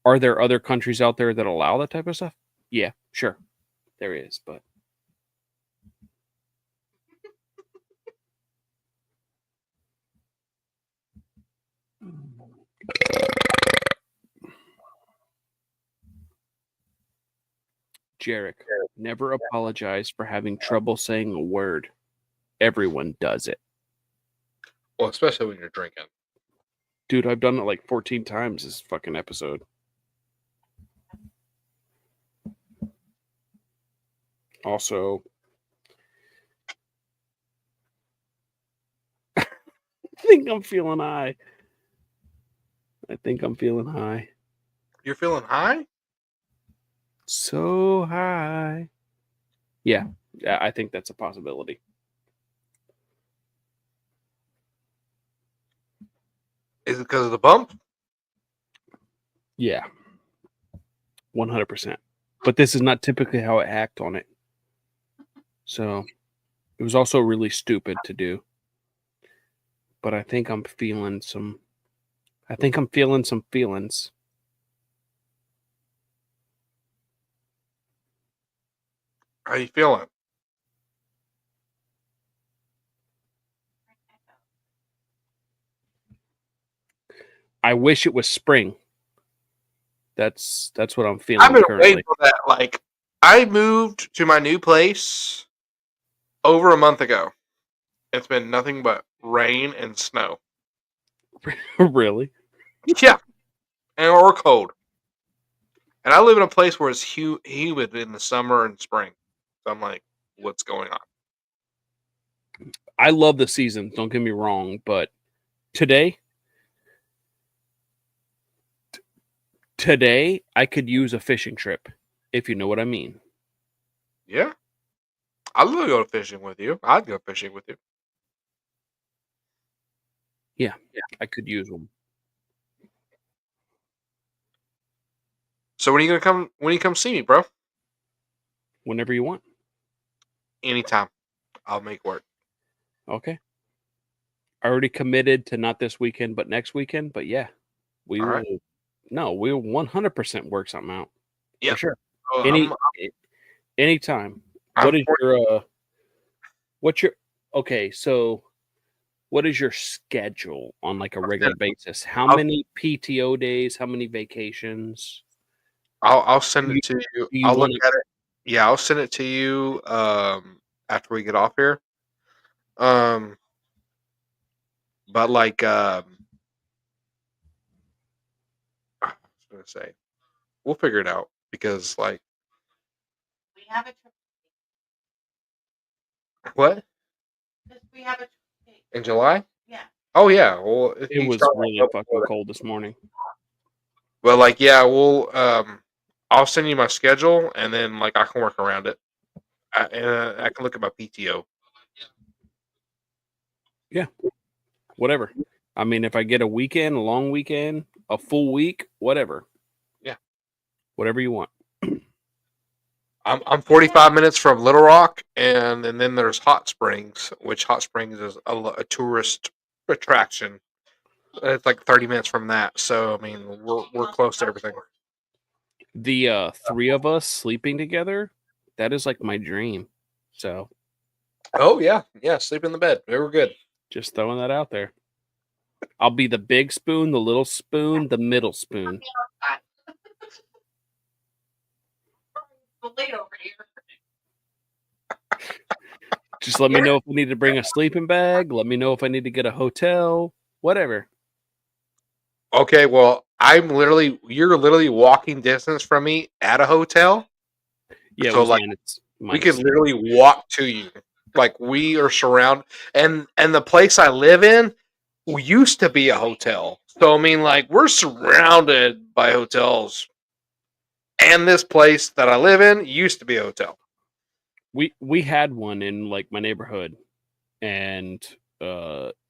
Are there other countries out there that allow that type of stuff? Yeah, sure. There is, but Jarek, never apologize for having trouble saying a word. Everyone does it. Well, especially when you're drinking. Dude, I've done it like 14 times this fucking episode. Also, I think I'm feeling high. I think I'm feeling high. You're feeling high? So high. Yeah, I think that's a possibility. Is it because of the bump? Yeah, 100%. But this is not typically how it hacked on it. So it was also really stupid to do. But I think I'm feeling some. I think I'm feeling some feelings. How you feeling? I wish it was spring. That's what I'm I've feeling been currently. waiting for that. Like, I moved to my new place over a month ago. It's been nothing but rain and snow. Really? Yeah, and or cold. And I live in a place where it's humid in the summer and spring. So I'm like, what's going on? I love the season. Don't get me wrong, but today I could use a fishing trip, if you know what I mean. Yeah, I'd love to go fishing with you. I'd go fishing with you. Yeah, I could use one. So when are you gonna come? When you come see me, bro? Whenever you want. Anytime. I'll make work. Okay. I already committed to not this weekend, but next weekend. But yeah, we All will. right. No, we'll 100% work something out Yeah. for sure. Oh, Anytime. I'm What is your what's your okay? So, what is your schedule on like a regular basis? How I'll- many PTO days? How many vacations? I'll send You- it to you. Do you I'll look want at it. Yeah, I'll send it to you after we get off here. Um but like I was gonna say we'll figure it out because like We have a trip. what? We have a trip. In July? Yeah. Oh yeah. Well if it you was start really up fucking before that. cold this morning. But like yeah, we'll I'll send you my schedule and then like I can work around it. I can look at my PTO. Whatever. I mean, if I get a weekend, a long weekend, a full week, whatever. Yeah. Whatever you want. I'm 45 minutes from Little Rock, and then there's Hot Springs, which Hot Springs is a tourist attraction. It's like 30 minutes from that, so I mean we're close to everything. The three of us sleeping together, that is like my dream. So Oh yeah, yeah. Sleep in the bed. They were good. just throwing that out there. I'll be the big spoon, the little spoon, the middle spoon. The late over here. Just let me know if I need to bring a sleeping bag. Let me know if I need to get a hotel. Whatever. Okay, well you're literally walking distance from me at a hotel. Yeah, So, it was like, we could minus literally walk to you. Like we are surrounded, and the place I live in used to be a hotel. So I mean, like we're surrounded by hotels, and this place that I live in used to be a hotel. we had one in like my neighborhood, and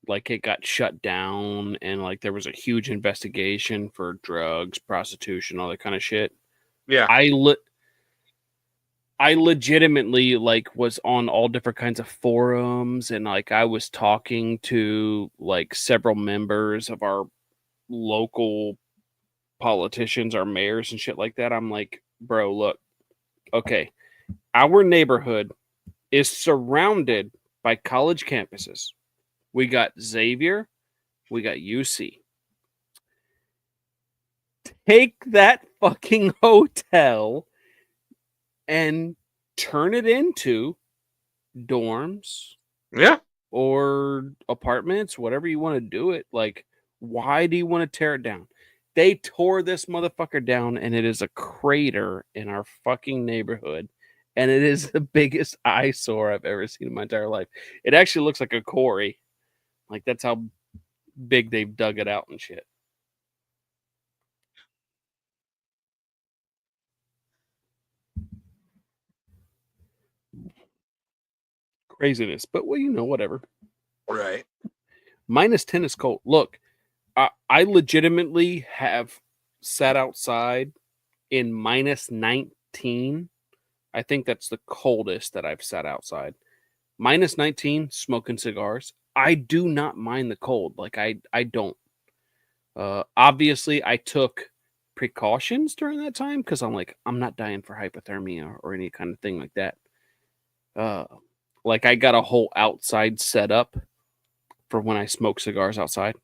like it got shut down, and like there was a huge investigation for drugs, prostitution, all that kind of shit. Yeah, I legitimately like was on all different kinds of forums, and like I was talking to like several members of our local politicians, our mayors and shit like that. I'm like, bro, look, okay, our neighborhood is surrounded by college campuses. We got Xavier, we got UC. Take that fucking hotel and turn it into dorms yeah. or apartments, whatever you want to do it. Like, why do you want to tear it down? They tore this motherfucker down, and it is a crater in our fucking neighborhood. And it is the biggest eyesore I've ever seen in my entire life. It actually looks like a quarry. Like, that's how big they've dug it out and shit. craziness. But well, whatever. Right. -10 is cold. Look, I legitimately have sat outside in -19. I think that's the coldest that I've sat outside. -19, smoking cigars. I do not mind the cold. Like I don't. Obviously, I took precautions during that time because I'm not dying for hypothermia or any kind of thing like that. Like I got a whole outside setup for when I smoke cigars outside,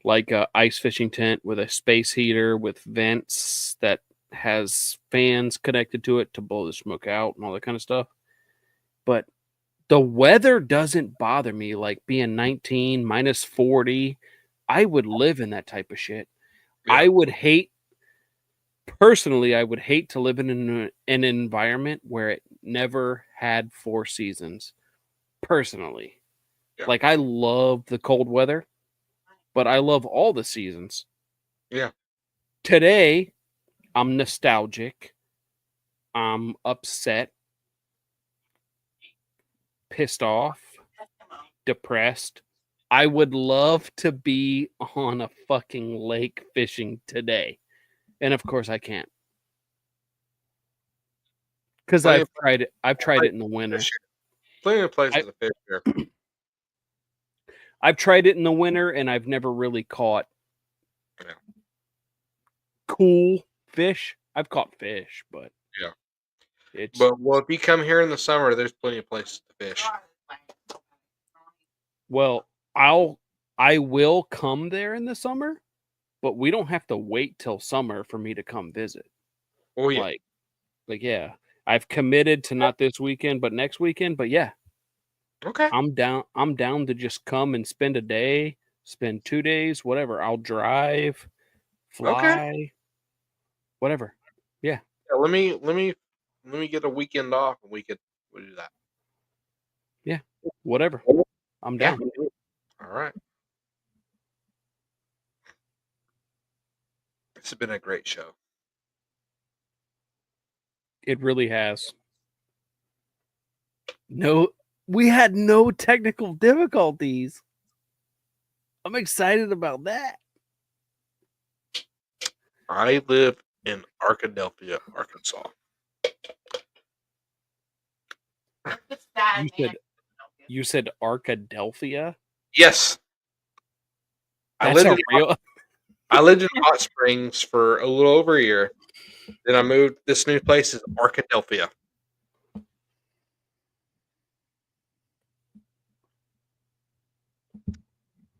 like a ice fishing tent with a space heater with vents that has fans connected to it to blow the smoke out and all that kind of stuff. But the weather doesn't bother me, like being 19, -40. I would live in that type of shit. Yeah. I would hate to live in an environment where it never had 4 seasons. Personally. Yeah. Like I love the cold weather, but I love all the seasons. Yeah. Today, I'm nostalgic. I'm upset, pissed off, depressed. I would love to be on a fucking lake fishing today. And of course I can't. Because Plenty I've tried it. I've tried it in the winter. Plenty of places to fish here. I've tried it in the winter and I've never really caught Yeah. cool fish. I've caught fish, but Yeah. it's But well, if you come here in the summer, there's plenty of places to fish. well, I will come there in the summer, but we don't have to wait till summer for me to come visit. Oh yeah. Like yeah. I've committed to not this weekend, but next weekend. But yeah, Okay. I'm down to just come and spend a day, spend 2 days, whatever. I'll drive, fly, whatever. Yeah, let me get a weekend off and we'll do that. Yeah, whatever. I'm Yeah. down. All right. This has been a great show. It really has. We had no technical difficulties. I'm excited about that. I live in Arkadelphia, Arkansas. It's bad, You said Arkadelphia? Yes. I That's lived real. I lived in Hot Springs for a little over a year. Then I moved. This new place is Arkadelphia.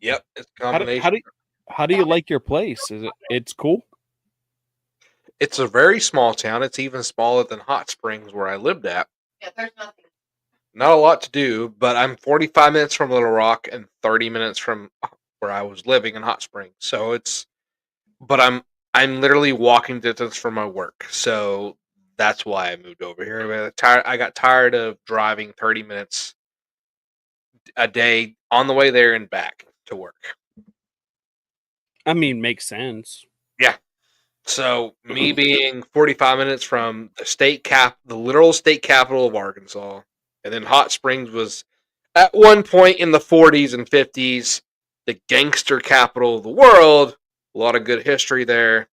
Yep, it's a combination. How do you like your place? It's cool? It's a very small town. It's even smaller than Hot Springs where I lived at. Yeah, there's nothing. Not a lot to do, but I'm 45 minutes from Little Rock and 30 minutes from where I was living in Hot Springs. So but I'm literally walking distance from my work. So that's why I moved over here. I got tired of driving 30 minutes a day on the way there and back to work. I mean, makes sense. Yeah. So me being 45 minutes from the literal state capital of Arkansas, and then Hot Springs was at one point in the 40s and 50s the gangster capital of the world. A lot of good history there.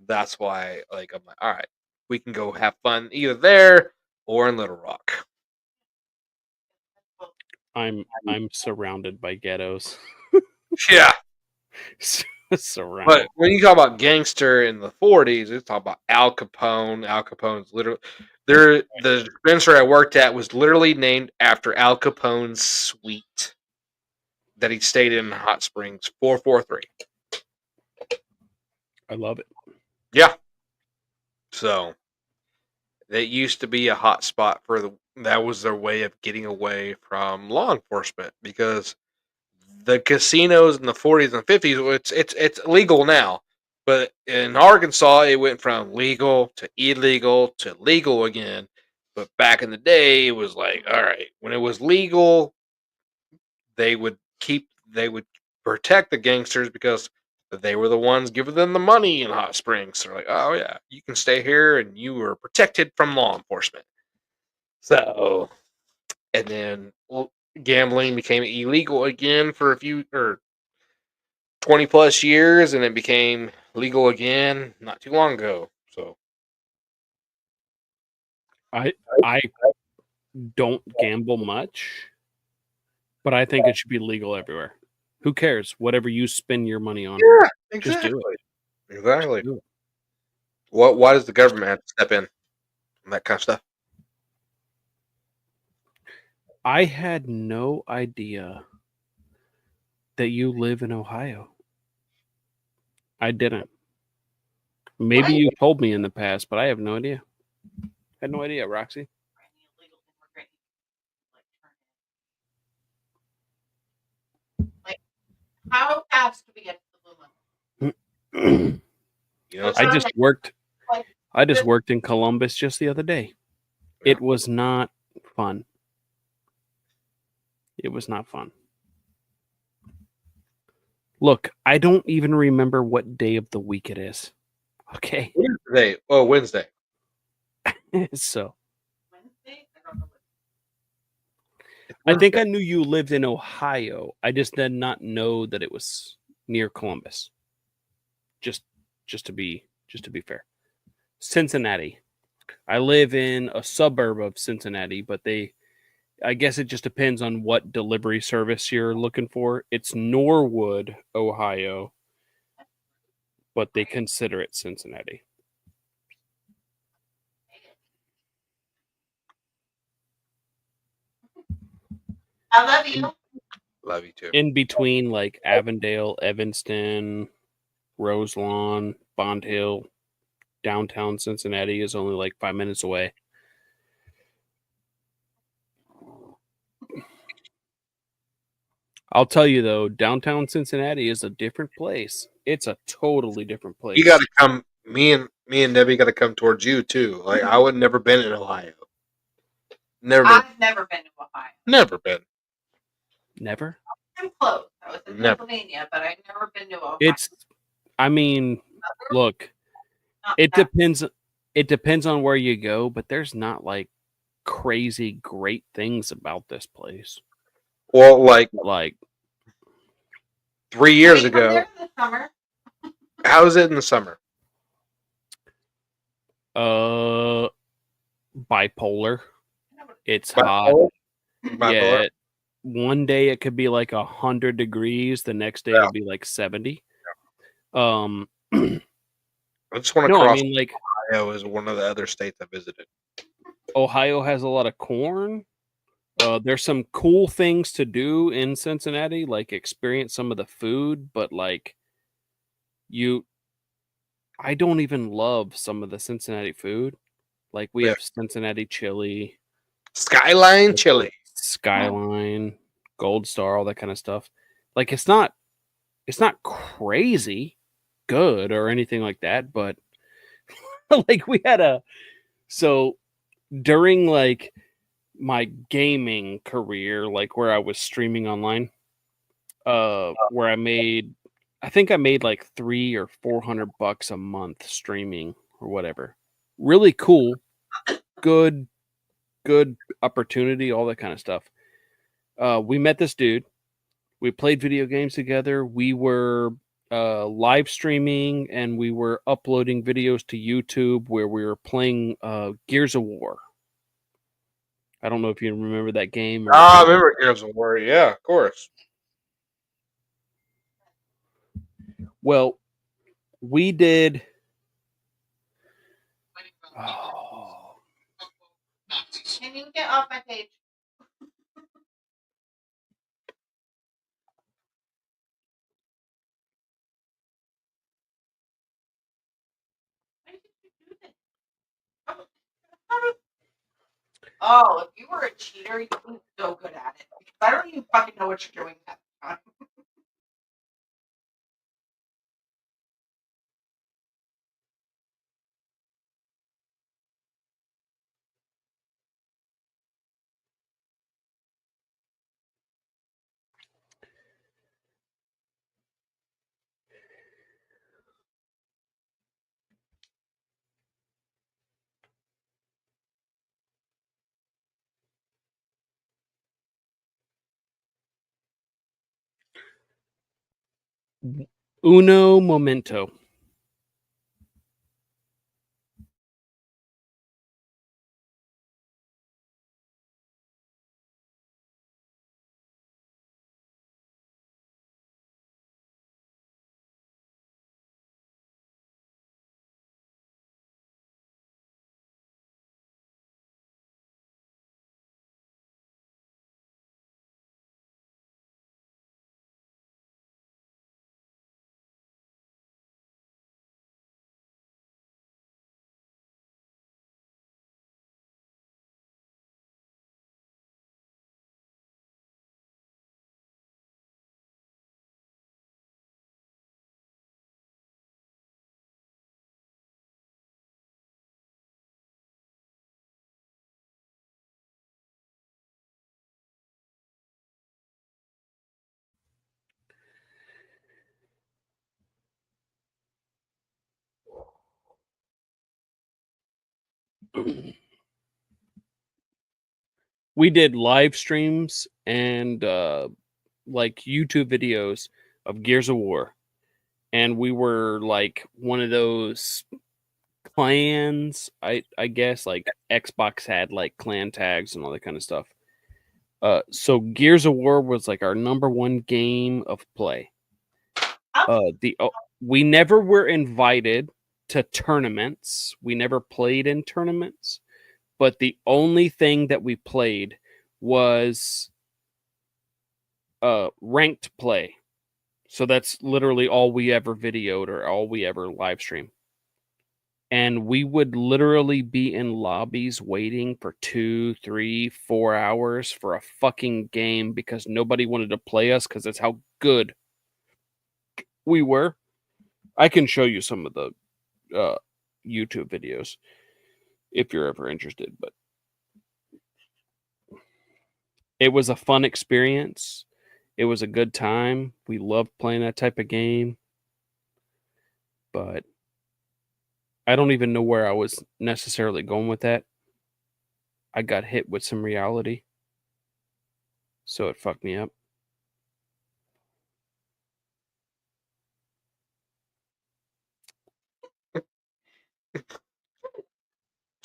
That's why, I'm like, all right, we can go have fun either there or in Little Rock. I'm surrounded by ghettos. Yeah. Surrounded. But when you talk about gangster in the 40s, it's talk about Al Capone. Al Capone's literally the dispensary I worked at was literally named after Al Capone's suite that he stayed in Hot Springs, 443. I love it. Yeah. So it used to be a hot spot that was their way of getting away from law enforcement, because the casinos in the 40s and 50s, it's legal now, but in Arkansas it went from legal to illegal to legal again. But back in the day, it was like, all right, when it was legal, they would protect the gangsters because they were the ones giving them the money in Hot Springs. So they're like, oh yeah, you can stay here and you are protected from law enforcement. So and then gambling became illegal again for a few or 20 plus years, and it became legal again not too long ago. So I don't gamble much, but I think it should be legal everywhere. Who cares? Whatever you spend your money on, yeah, just do it. exactly. Do it. Why does the government have to step in on that kind of stuff? I had no idea that you live in Ohio. I didn't. Maybe What? you told me in the past, but I have no idea. I had no idea, Roxy. Any illegal immigrant, like how fast do we get to the blue line? You know, I just worked. Like, I just worked in Columbus just the other day. Yeah. It was not fun. It was not fun. Look, I don't even remember what day of the week it is. Okay, what is today? Oh, Wednesday. so Wednesday? I don't know. I think I knew you lived in Ohio. I just did not know that it was near Columbus. Just to be fair. Cincinnati. I live in a suburb of Cincinnati, but I guess it just depends on what delivery service you're looking for. It's Norwood, Ohio, but they consider it Cincinnati. I love you. Love you too. In between like Avondale, Evanston, Roselawn, Bond Hill, downtown Cincinnati is only like 5 minutes away. I'll tell you though, downtown Cincinnati is a different place. It's a totally different place. You got to come. Me and Debbie got to come towards you too. Like I would never been in Ohio. Never been. I've never been to Ohio. Never been. Never? I'm close. I was in Never. Pennsylvania, but I've never been to Ohio. I mean, look, it depends. It depends on where you go, but there's not like crazy great things about this place. Well, like 3 years Wait, come ago. there in the summer. How is it in the summer? Bipolar. It's Bipolar? hot. Yeah. One day it could be like 100 degrees. The next day it'll be like 70. I just want to No, I cross. mean like Ohio is one of the other states I visited. Ohio has a lot of corn. There's some cool things to do in Cincinnati, like experience some of the food, but like I don't even love some of the Cincinnati food. Like we have Cincinnati chili, Skyline chili. Skyline, Gold Star, all that kind of stuff. Like it's not crazy good or anything like that, but like we had so during like my gaming career, like where I was streaming online, where I think I made like $300 or $400 a month streaming or whatever. Really cool, good opportunity, all that kind of stuff. We met this dude. We played video games together. We were live streaming and we were uploading videos to YouTube where we were playing Gears of War. I don't know if you remember that game. I remember Gears of War. Yeah, of course. Well, we did. Can you get off my page? Why did you do this? Oh, if you were a cheater, you'd be so good at it. Because I don't even fucking know what you're doing at the time. Uno momento. We did live streams and like YouTube videos of Gears of War, and we were like one of those clans. I guess like Xbox had like clan tags and all that kind of stuff. So Gears of War was like our number one game of play. We never were invited to tournaments. We never played in tournaments, but the only thing that we played was ranked play. So that's literally all we ever videoed or all we ever live stream. And we would literally be in lobbies waiting for 2, 3, 4 hours for a fucking game because nobody wanted to play us because that's how good we were. I can show you some of the YouTube videos if you're ever interested, but it was a fun experience. It was a good time. We loved playing that type of game, but I don't even know where I was necessarily going with that. I got hit with some reality, so it fucked me up.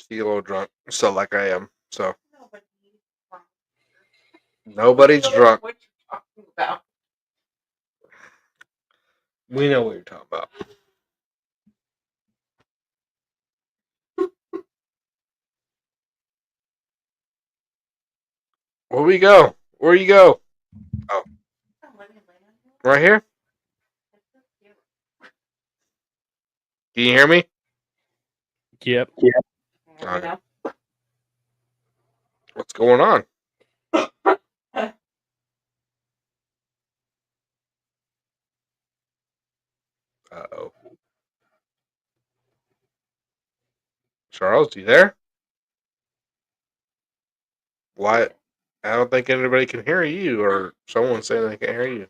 See, a little drunk, so like I am. So nobody's drunk. What you talking about? We know what you're talking about. Where we go? Where you go? Oh, right here. Can you hear me? Yep. Okay. What's going on? Uh-oh. Charles, you there? Why? I don't think anybody can hear you, or someone saying they can hear you.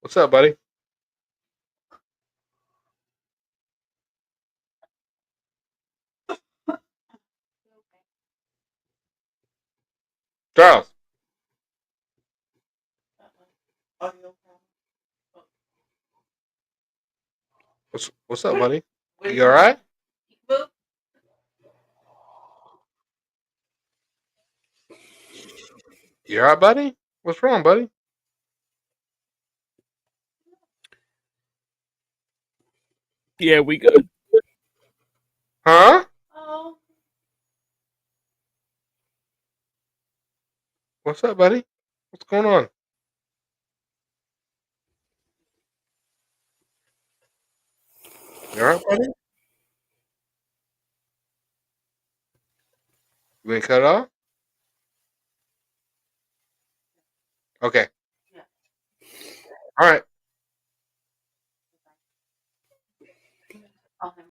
What's up, buddy? Charles, what's up, buddy? You all right? You all right, buddy? What's wrong, buddy? Yeah, we good. Huh? Oh. What's up, buddy? What's going on? You all right, buddy? You ain't cut off? Okay. Yeah. All right. Call him.